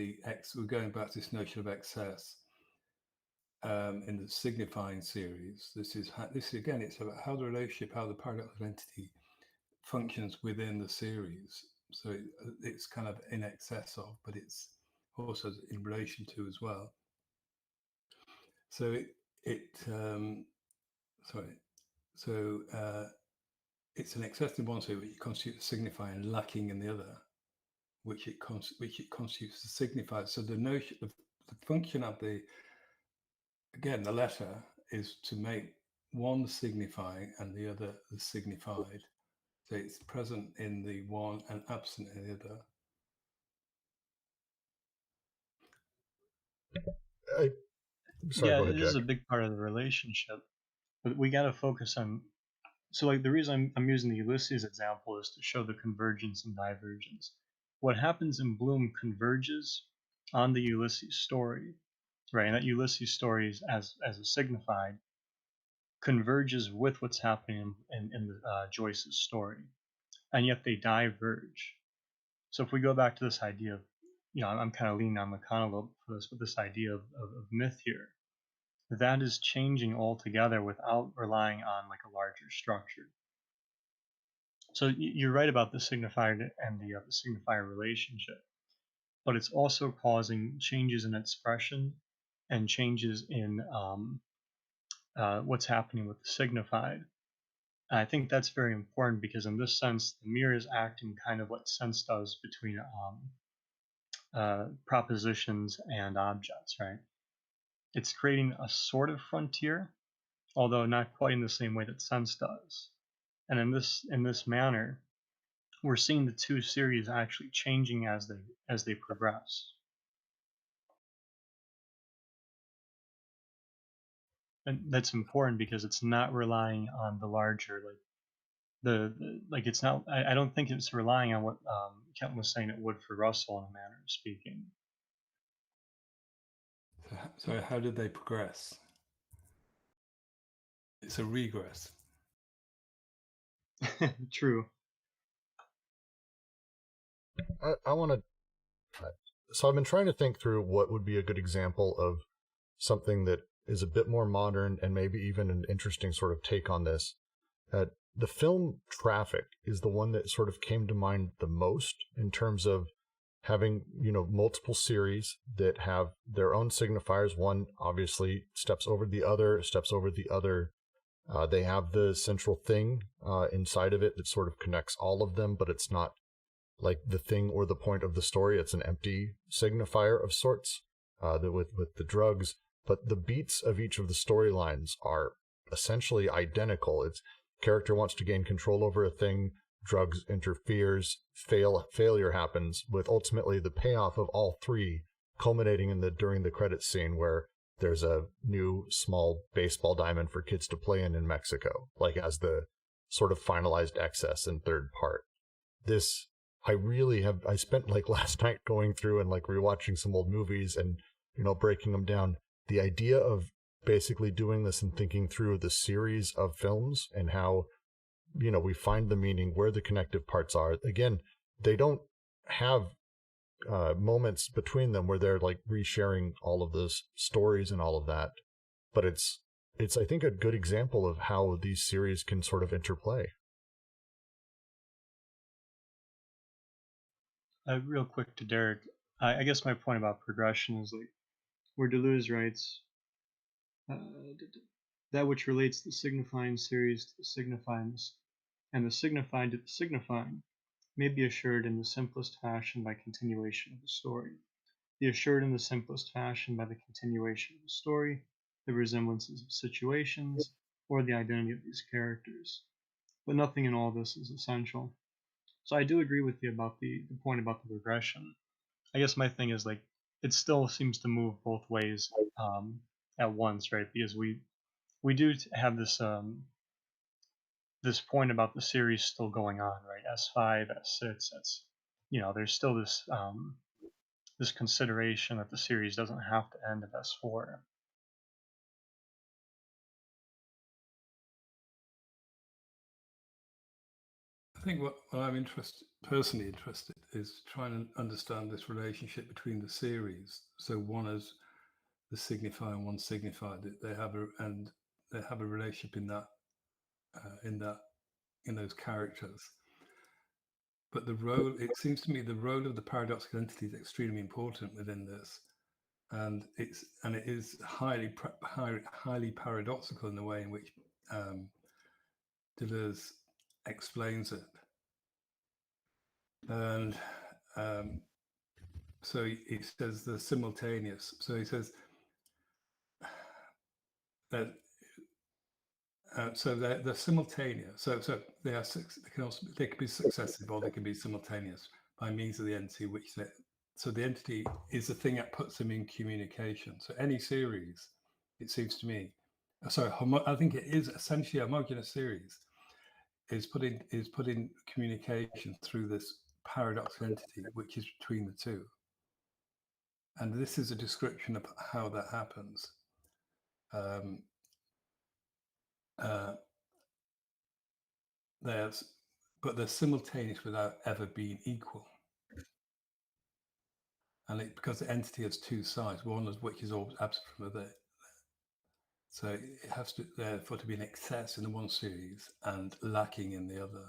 S6: we're going back to this notion of excess in the signifying series. This is again, it's about how the relationship, how the paradoxical entity functions within the series. So it's kind of in excess of, but it's also in relation to as well. So it's an excess in one series which constitutes the signifier and lacking in the other, which it constitutes the signifier. So the notion, the function of the letter is to make one signifying and the other the signified. So it's present in the one and absent in the other.
S2: Sorry, go ahead,
S3: it is
S2: Jack.
S3: a big part of the relationship, but we got to focus on. So, like, the reason I'm using the Ulysses example is to show the convergence and divergence. What happens in Bloom converges on the Ulysses story, right? And that Ulysses story is as a signified converges with what's happening in the, Joyce's story, and yet they diverge. So if we go back to this idea of, I'm kind of leaning on McConnell a little for this, but this idea of myth here, that is changing altogether without relying on like a larger structure. So you're right about the signifier and the signifier relationship, but it's also causing changes in expression and changes in what's happening with the signified. And I think that's very important because in this sense, the mirror is acting kind of what sense does between propositions and objects, right? It's creating a sort of frontier, although not quite in the same way that sense does. And in this manner, we're seeing the two series actually changing as they progress. And that's important because it's not relying on the larger it's not. I don't think it's relying on what Kent was saying it would for Russell in a manner of speaking.
S6: So how did they progress? It's a regress.
S3: True.
S2: I want to. So I've been trying to think through what would be a good example of something that is a bit more modern and maybe even an interesting sort of take on this. The film Traffic is the one that sort of came to mind the most in terms of having, multiple series that have their own signifiers. One obviously steps over the other. They have the central thing inside of it that sort of connects all of them, but it's not like the thing or the point of the story. It's an empty signifier of sorts with the drugs. But the beats of each of the storylines are essentially identical. It's character wants to gain control over a thing, drugs interferes, failure happens, with ultimately the payoff of all three culminating in during the credits scene where there's a new small baseball diamond for kids to play in Mexico, like as the sort of finalized excess and third part. This, I spent like last night going through and like rewatching some old movies and, breaking them down. The idea of basically doing this and thinking through the series of films and how, we find the meaning, where the connective parts are. Again, they don't have moments between them where they're like resharing all of those stories and all of that. But it's I think a good example of how these series can sort of interplay.
S3: Real quick to Derek, I guess my point about progression is like where Deleuze writes, that which relates the signifying series to the signifying and the signified to the signifying may be assured in the simplest fashion by continuation of the story. Be assured in the simplest fashion by the continuation of the story, the resemblances of situations, or the identity of these characters. But nothing in all this is essential. So I do agree with you about the point about the regression. I guess my thing is like it still seems to move both ways at once, right? Because we do have this point about the series still going on, right? S5, S6. That's there's still this consideration that the series doesn't have to end at S4.
S6: I think what I'm personally interested is trying to understand this relationship between the series. So one as the signifier and one signified, that they have a relationship in those characters. But it seems to me the role of the paradoxical entity is extremely important within this, and it is highly paradoxical in the way in which Deleuze explains it. And so he says the simultaneous. So he says that so they're simultaneous. So they are they can be successive or they can be simultaneous by means of the entity which they. So the entity is the thing that puts them in communication. So any series, it seems to me, I think it is essentially a homogeneous series, is putting communication through this paradoxical entity which is between the two. And this is a description of how that happens. But they're simultaneous without ever being equal. And because the entity has two sides, one of which is always absent from the other. So it has to, therefore, to be an excess in the one series and lacking in the other.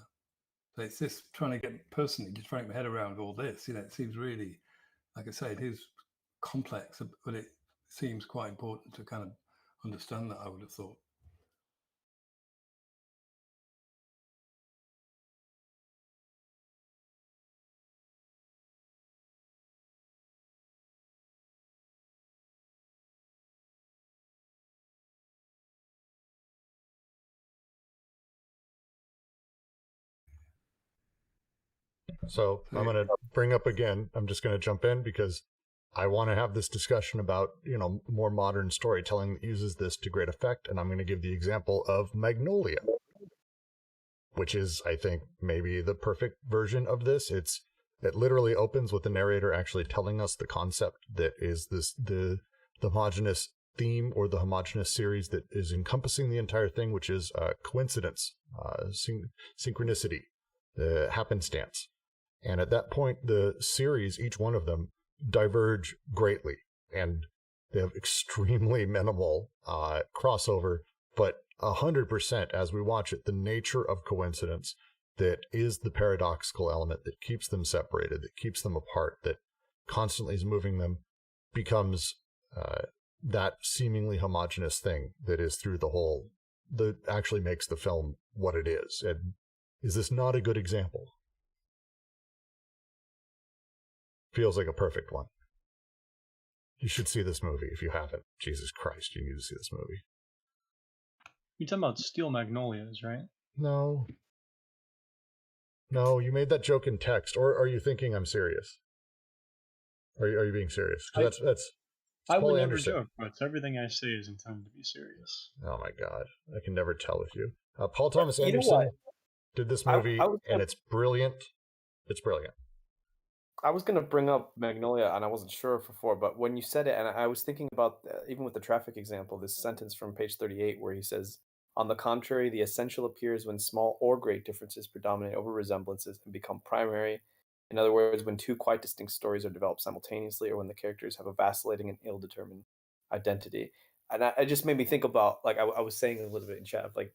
S6: So it's just trying to get my head around all this. It seems really, like I say, it is complex, but it seems quite important to kind of understand that, I would have thought.
S2: So I'm going to bring up again, I'm just going to jump in because I want to have this discussion about, more modern storytelling that uses this to great effect. And I'm going to give the example of Magnolia, which is, I think, maybe the perfect version of this. It literally opens with the narrator actually telling us the concept that is the homogeneous theme or the homogeneous series that is encompassing the entire thing, which is coincidence, synchronicity, happenstance. And at that point, the series, each one of them, diverge greatly, and they have extremely minimal crossover, but 100% as we watch it, the nature of coincidence that is the paradoxical element that keeps them separated, that keeps them apart, that constantly is moving them, becomes that seemingly homogeneous thing that is through the whole, that actually makes the film what it is. And is this not a good example? Feels like a perfect one. You should see this movie if you haven't. Jesus Christ, you need to see this movie.
S3: You're talking about Steel Magnolias, right?
S2: No, you made that joke in text, or are you thinking I'm serious? Are you being serious? That's
S3: I would never joke, but everything I say is intended to be serious.
S2: Oh my God, I can never tell with you. Paul Thomas Anderson did this movie, and it's brilliant. It's brilliant.
S9: I was going to bring up Magnolia, and I wasn't sure before, but when you said it, and I was thinking about, even with the traffic example, this sentence from page 38 where he says, on the contrary, the essential appears when small or great differences predominate over resemblances and become primary. In other words, when two quite distinct stories are developed simultaneously, or when the characters have a vacillating and ill-determined identity. And it just made me think about, like I was saying a little bit in chat, of like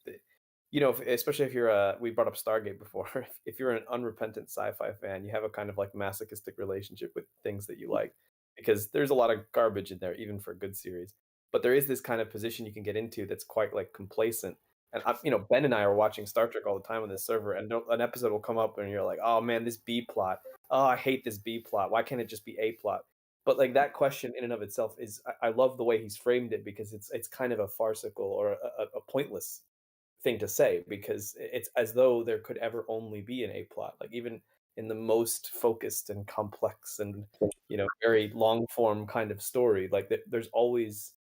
S9: especially if you're we brought up Stargate before. If you're an unrepentant sci-fi fan, you have a kind of like masochistic relationship with things that you like, because there's a lot of garbage in there, even for a good series. But there is this kind of position you can get into that's quite like complacent. And Ben and I are watching Star Trek all the time on this server, and an episode will come up, and you're like, "Oh man, this B plot. Oh, I hate this B plot. Why can't it just be A plot?" But like that question in and of itself is, I love the way he's framed it, because it's kind of a farcical or a pointless thing to say, because it's as though there could ever only be an A plot. Like even in the most focused and complex and very long form kind of story, like there's always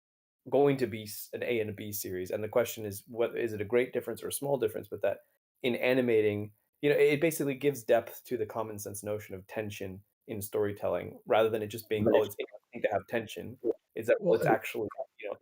S9: going to be an A and a B series, and the question is, what is it, a great difference or a small difference? But that in animating, it basically gives depth to the common sense notion of tension in storytelling, rather than it just being, oh, it's interesting to have tension. Is that, well, it's actually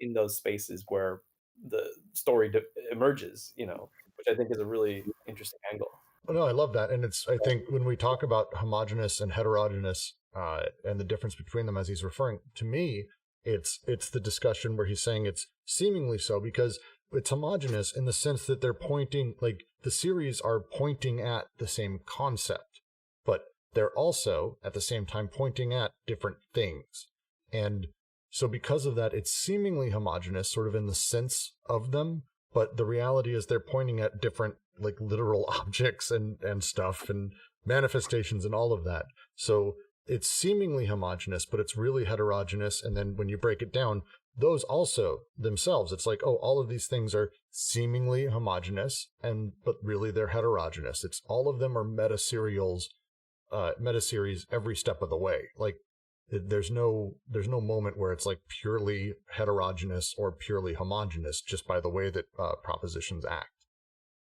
S9: in those spaces where the story emerges, which I think is a really interesting angle.
S2: Oh, no, I love that. And I think when we talk about homogeneous and heterogeneous and the difference between them, as he's referring to me, it's the discussion where he's saying it's seemingly so because it's homogeneous in the sense that they're pointing, like the series are pointing at the same concept, but they're also at the same time pointing at different things. And so because of that, it's seemingly homogeneous sort of in the sense of them, but the reality is they're pointing at different like literal objects and stuff and manifestations and all of that. So it's seemingly homogeneous, but it's really heterogeneous. And then when you break it down, those also themselves, it's like, oh, all of these things are seemingly homogeneous, but really they're heterogeneous. It's all of them are meta-series every step of the way. Like there's no moment where it's like purely heterogeneous or purely homogeneous just by the way that propositions act.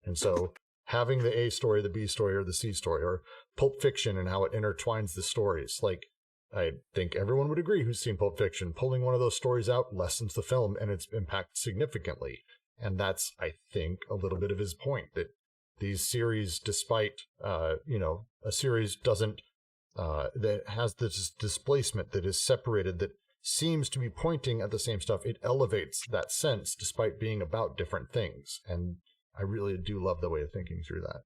S2: And so having the A story, the B story, or the C story, or Pulp Fiction and how it intertwines the stories, like I think everyone would agree who's seen Pulp Fiction, pulling one of those stories out lessens the film and its impact significantly. And that's, I think, a little bit of his point, that these series, despite, a series that has this displacement that is separated, that seems to be pointing at the same stuff, it elevates that sense despite being about different things. And I really do love the way of thinking through that.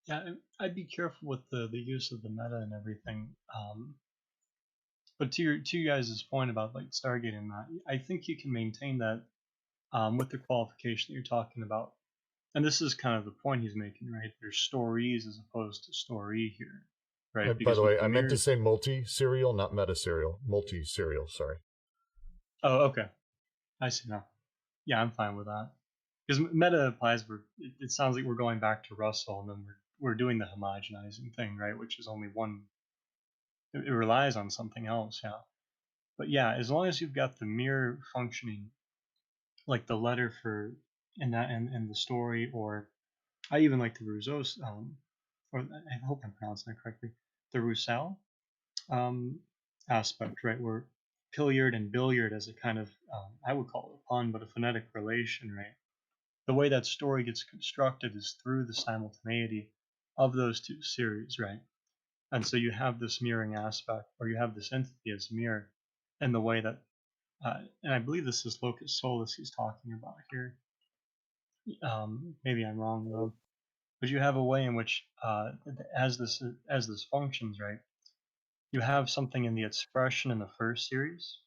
S3: Yeah, I'd be careful with the use of the meta and everything. But to you guys' point about like Stargate and that, I think you can maintain that with the qualification that you're talking about. And this is kind of the point he's making, right? There's stories as opposed to story here, right?
S2: By the way, I meant to say multi-serial, not meta-serial. Multi-serial, sorry.
S3: Oh, okay. I see now. Yeah, I'm fine with that. Because meta applies, it sounds like we're going back to Russell, and then we're doing the homogenizing thing, right? Which is only one. It relies on something else, yeah. But yeah, as long as you've got the mirror functioning, like the letter for in the story, or I even like the Rousseau, or I hope I'm pronouncing it correctly, the Roussel aspect, right? Where Pilliard and Billiard as a kind of, I would call it a pun, but a phonetic relation, right? The way that story gets constructed is through the simultaneity of those two series, right? And so you have this mirroring aspect, or you have this entity as mirror, in the way that, and I believe this is locus solus he's talking about here. Maybe I'm wrong though, but you have a way in which, as this functions, right? You have something in the expression in the first series.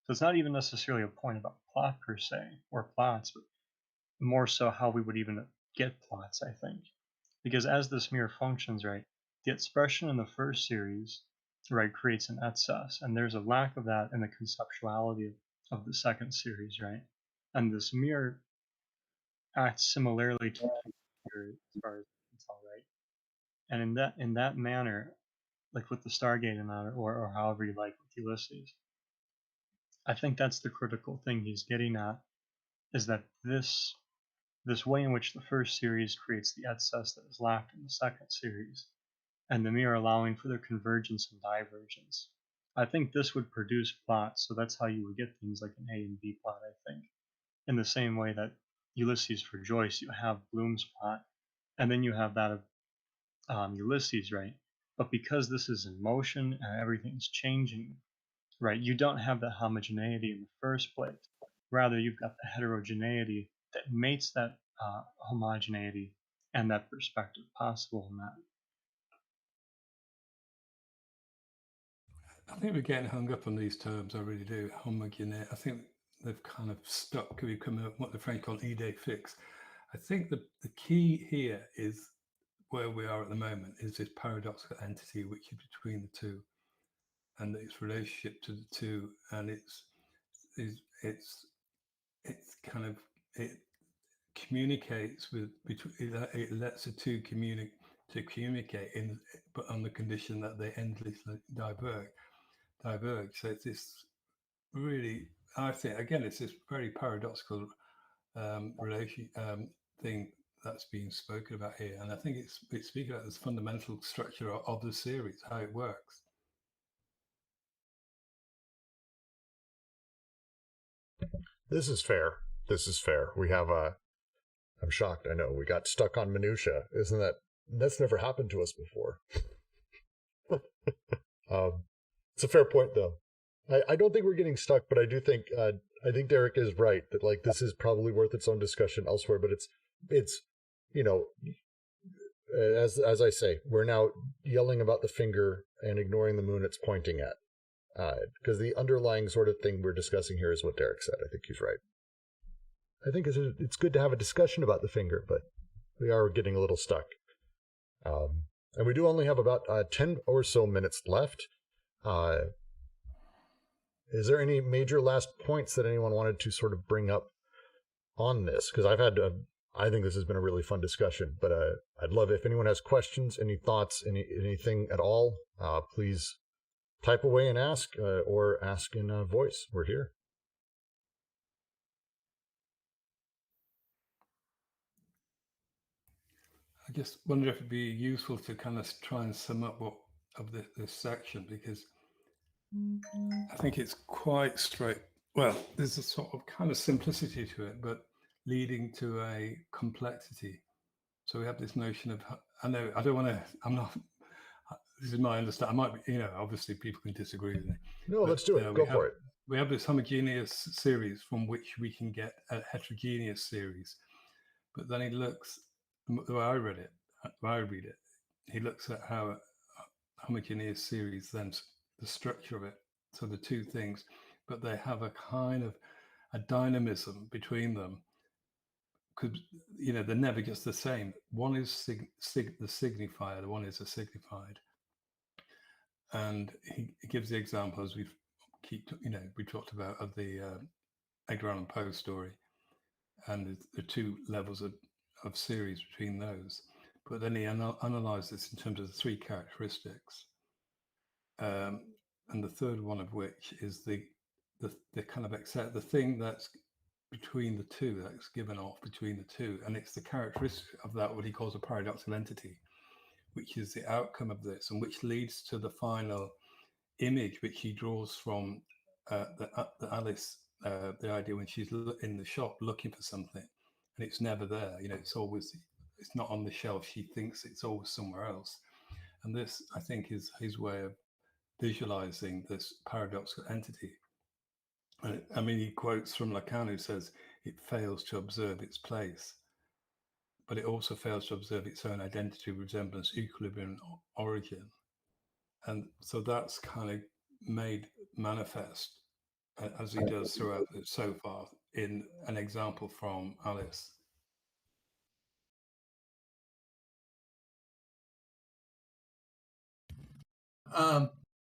S3: So it's not even necessarily a point about plot per se, or plots, but more so how we would even get plots, I think. Because as this mirror functions, right, the expression in the first series, right, creates an excess, and there's a lack of that in the conceptuality of the second series, right? And this mirror acts similarly to the mirror as far as I can tell, right? And in that manner, like with the Stargate and that, or however you like with Ulysses, I think that's the critical thing he's getting at, is that this way in which the first series creates the excess that is lacked in the second series, and the mirror allowing for their convergence and divergence. I think this would produce plots, so that's how you would get things like an A and B plot, I think. In the same way that Ulysses for Joyce, you have Bloom's plot, and then you have that of Ulysses, right? But because this is in motion and everything's changing, right, you don't have that homogeneity in the first place. Rather, you've got the heterogeneity that makes that homogeneity and that perspective possible in that.
S6: I think we're getting hung up on these terms. I really do. Homogeneity. I think they've kind of stuck. We've come up what the French call idée fixe. I think the key here is where we are at the moment is this paradoxical entity which is between the two, and its relationship to the two, and it's kind of, it communicates with between, it lets the two communicate in, but on the condition that they endlessly diverge. So it's this really, I think again, it's this very paradoxical relation thing that's being spoken about here, and I think it's speaking about this fundamental structure of the series, how it works.
S2: This is fair. We have I'm shocked. I know we got stuck on minutia. That's never happened to us before. It's a fair point though. I don't think we're getting stuck, but I do think I think Derek is right that like this is probably worth its own discussion elsewhere. But it's as I say, we're now yelling about the finger and ignoring the moon it's pointing at. because the underlying sort of thing we're discussing here is what Derek said. I think he's right. I think it's good to have a discussion about the finger, but we are getting a little stuck. And we do only have about 10 or so minutes left. Is there any major last points that anyone wanted to sort of bring up on this? Because I think this has been a really fun discussion, but I'd love if anyone has questions, any thoughts, anything at all, please type away and ask, or ask in voice. We're here.
S6: I just wonder if it'd be useful to kind of try and sum up what of this section, because I think it's quite straight. Well, there's a sort of kind of simplicity to it, but leading to a complexity. So we have this notion of, I know, I don't want to, I'm not, this is my understanding. I might be, obviously people can disagree with me.
S2: No, let's do it. Go for it.
S6: We have this homogeneous series from which we can get a heterogeneous series. But then he looks, the way I read it, he looks at how a homogeneous series, then the structure of it, so the two things, but they have a kind of a dynamism between them, because they're never just the same. One is the signifier, the one is a signified, and he gives the example, as we talked about, of the Edgar Allan Poe story, and the two levels of series between those. But then he analyzed this in terms of the three characteristics, and the third one of which is the kind of the thing that's between the two, that's given off between the two, and it's the characteristic of that, what he calls a paradoxical entity, which is the outcome of this, and which leads to the final image, which he draws from the Alice, the idea when she's in the shop looking for something, and it's never there. It's not on the shelf. She thinks it's always somewhere else. And this, I think, is his way of visualizing this paradoxical entity. And he quotes from Lacan, who says it fails to observe its place, but it also fails to observe its own identity, resemblance, equilibrium, origin. And so that's kind of made manifest, as he does throughout it so far, in an example from Alice.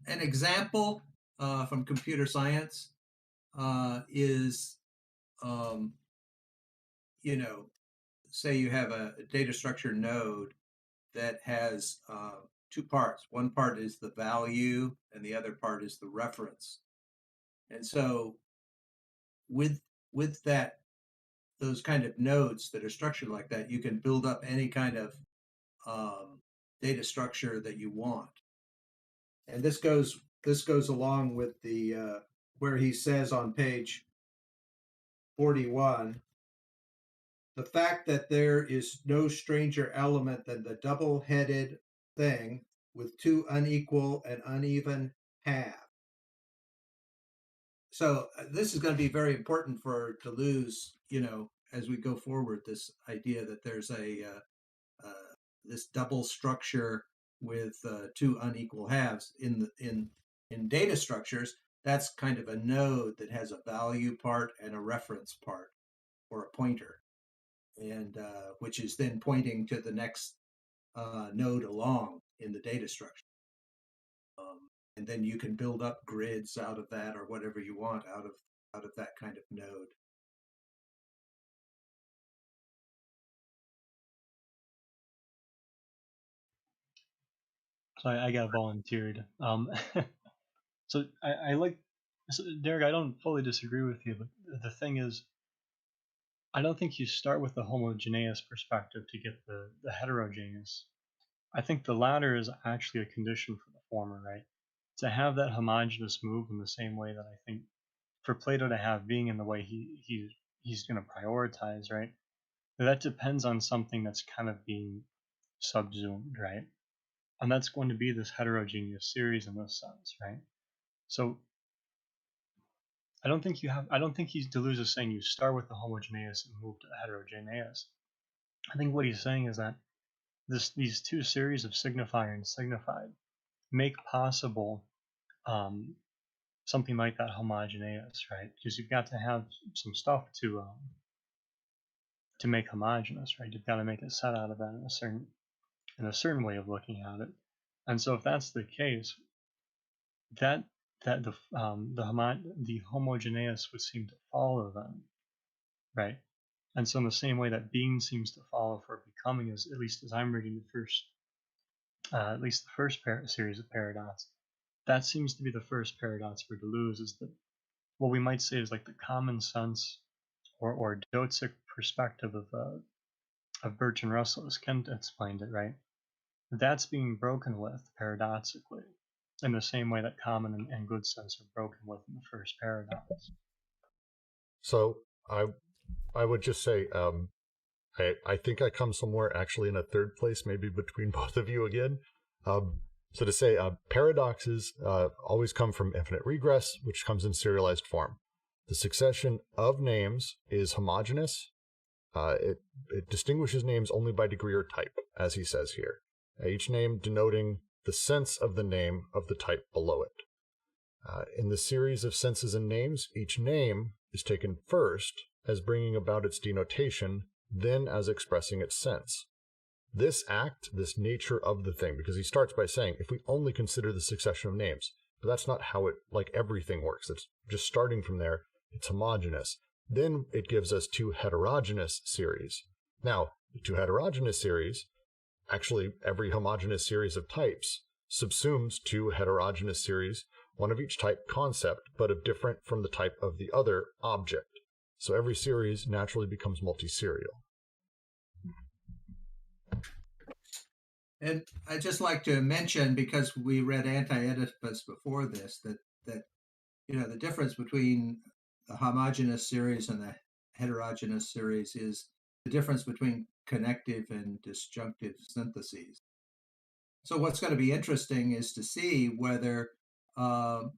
S7: An example from computer science is, say you have a data structure node that has two parts. One part is the value, and the other part is the reference. And so, with that, those kind of nodes that are structured like that, you can build up any kind of data structure that you want. And this goes along with the where he says on page 41, the fact that there is no stranger element than the double-headed thing with two unequal and uneven halves. So this is going to be very important for Deleuze, as we go forward, this idea that there's this double structure with two unequal halves in data structures. That's kind of a node that has a value part and a reference part, or a pointer, and which is then pointing to the next node along in the data structure. And then you can build up grids out of that, or whatever you want out of that kind of node.
S3: So I got volunteered. So I like, so Derek, I don't fully disagree with you, but the thing is, I don't think you start with the homogeneous perspective to get the heterogeneous. I think the latter is actually a condition for the former, right? To have that homogeneous move in the same way that I think for Plato to have being in the way he's going to prioritize, right? That depends on something that's kind of being subsumed, right? And that's going to be this heterogeneous series in this sense, right? So I don't think Deleuze is saying you start with the homogeneous and move to the heterogeneous. I think what he's saying is that these two series of signifier and signified make possible something like that homogeneous, right? Because you've got to have some stuff to make homogeneous, right? You've got to make a set out of that in a certain way of looking at it. And so if that's the case, that the homogeneous would seem to follow then, right? And so in the same way that being seems to follow for becoming, is at least as I'm reading the first, at least the first series of paradox, that seems to be the first paradox for Deleuze, is that what we might say is like the common sense or doxic perspective of Bertrand Russell, as Kent explained it, right? That's being broken with paradoxically, in the same way that common and good sense are broken with in the first paradox.
S2: So I would just say, I think I come somewhere actually in a third place, maybe between both of you again. So to say, paradoxes always come from infinite regress, which comes in serialized form. The succession of names is homogeneous. It distinguishes names only by degree or type, as he says here. Each name denoting the sense of the name of the type below it. In the series of senses and names, each name is taken first as bringing about its denotation, then as expressing its sense. This act, this nature of the thing, because he starts by saying, if we only consider the succession of names, but that's not how it, like everything works. It's just starting from there. It's homogeneous. Then it gives us two heterogeneous series. Now, the two heterogeneous series, actually every homogeneous series of types, subsumes two heterogeneous series, one of each type concept, but of different from the type of the other object. So every series naturally becomes multi-serial.
S7: And I'd just like to mention, because we read Anti-Oedipus before this, that the difference between the homogeneous series and the heterogeneous series is the difference between connective and disjunctive syntheses. So what's going to be interesting is to see whether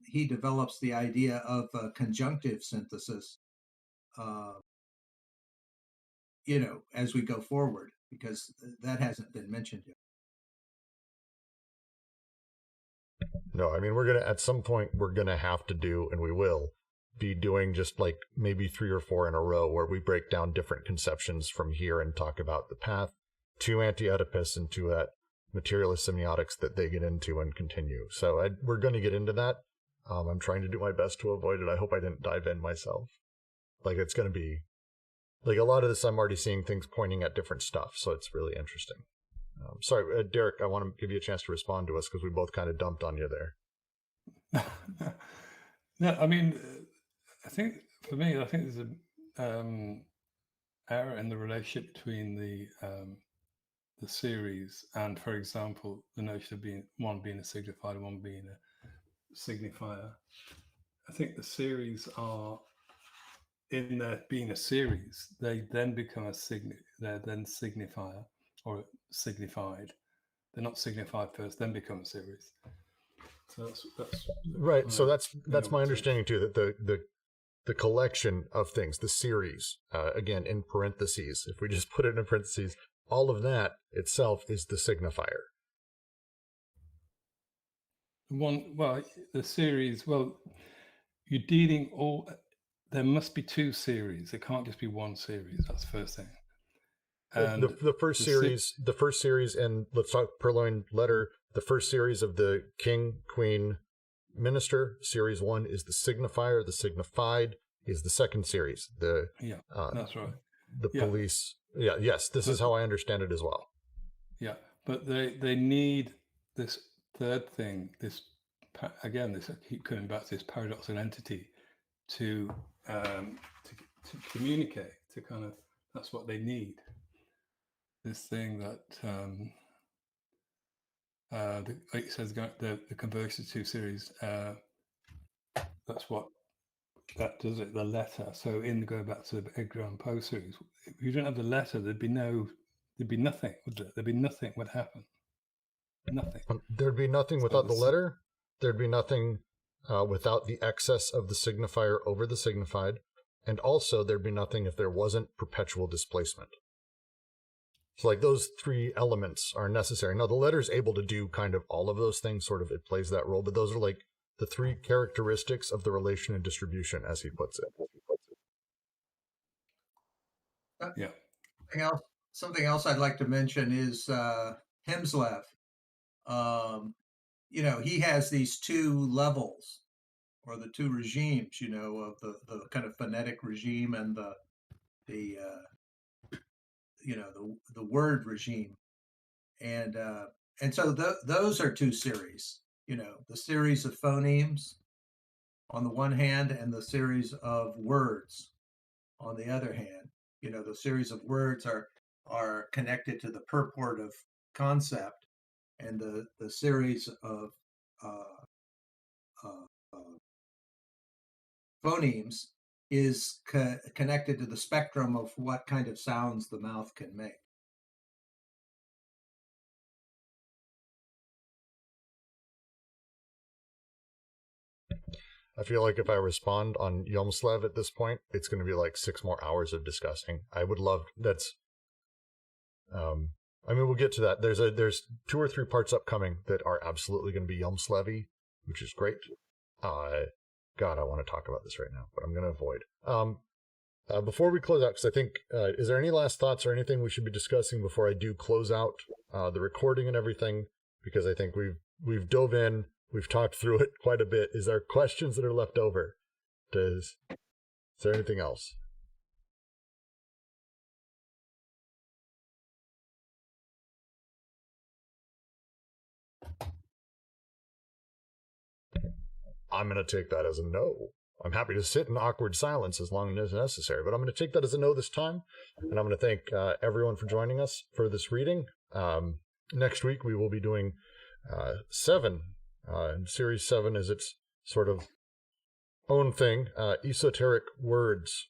S7: he develops the idea of conjunctive synthesis, as we go forward, because that hasn't been mentioned yet.
S2: No, I mean, at some point, we're going to have to do, and we will be doing just like maybe 3 or 4 in a row where we break down different conceptions from here and talk about the path to Anti-Oedipus and to that materialist semiotics that they get into and continue. So we're going to get into that. I'm trying to do my best to avoid it. I hope I didn't dive in myself. Like, it's going to be, like, a lot of this, I'm already seeing things pointing at different stuff, so it's really interesting. Sorry, Derek, I want to give you a chance to respond to us because we both kind of dumped on you there.
S6: No, I mean, I think for me, there's an error in the relationship between the series and, for example, the notion of one being a signifier and one being a signifier. I think the series are, in their being a series, they then become they're then signifier or signified. They're not signified first, then become a series. So that's
S2: right. So that's my understanding too, that the collection of things, the series, again in parentheses, if we just put it in parentheses, all of that itself is the signifier.
S6: The series. Well, you're dealing all. There must be 2 series. It can't just be one series. That's the first thing. And
S2: the first series, and let's talk purloined letter. The first series of the king, queen, minister, series 1 is the signifier. The signified is the second series.
S6: That's right.
S2: The police. Yeah. Yes. This is how I understand it as well.
S6: Yeah, but they need this third thing. This I keep coming back to this paradoxical entity to communicate. To kind of, that's what they need. This thing that like it says, the conversion to 2 series. That's what that does it. The letter. So going back to the Edgar Allan Poe series, if you don't have the letter, there'd be nothing, would there? There'd be nothing would happen. Nothing.
S2: There'd be nothing without the letter. There'd be nothing without the excess of the signifier over the signified. And also there'd be nothing if there wasn't perpetual displacement. So like those 3 elements are necessary. Now the letter is able to do kind of all of those things, sort of it plays that role, but those are like the three characteristics of the relation and distribution, as he puts it.
S6: Yeah.
S7: Something else I'd like to mention is Hemslev. He has these two levels, or the two regimes, of the kind of phonetic regime and the word regime, and so those are two series. The series of phonemes on the one hand, and the series of words on the other hand. The series of words are connected to the purport of concept, and the series of phonemes is connected to the spectrum of what kind of sounds the mouth can make.
S2: I feel like if I respond on Yomslev at this point, it's going to be like 6 more hours of discussing. I would love we'll get to that. There's 2 or 3 parts upcoming that are absolutely going to be Yomslevy, which is great. God, I want to talk about this right now, but I'm going to avoid. Before we close out, because I think, is there any last thoughts or anything we should be discussing before I do close out the recording and everything? Because I think we've dove in. We've talked through it quite a bit. Is there questions that are left over? Is there anything else? I'm going to take that as a no. I'm happy to sit in awkward silence as long as necessary, but I'm going to take that as a no this time. And I'm going to thank everyone for joining us for this reading. Next week, we will be doing 7. And Series 7 is its sort of own thing, esoteric words,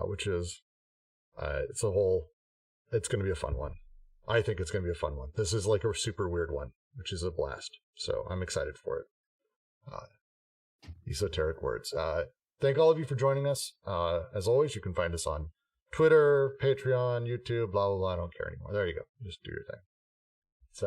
S2: which is, it's going to be a fun one. I think it's going to be a fun one. This is like a super weird one, which is a blast. So I'm excited for it. Esoteric words. Thank all of you for joining us. As always, you can find us on Twitter, Patreon, YouTube, blah, blah, blah. I don't care anymore. There you go. Just do your thing. It's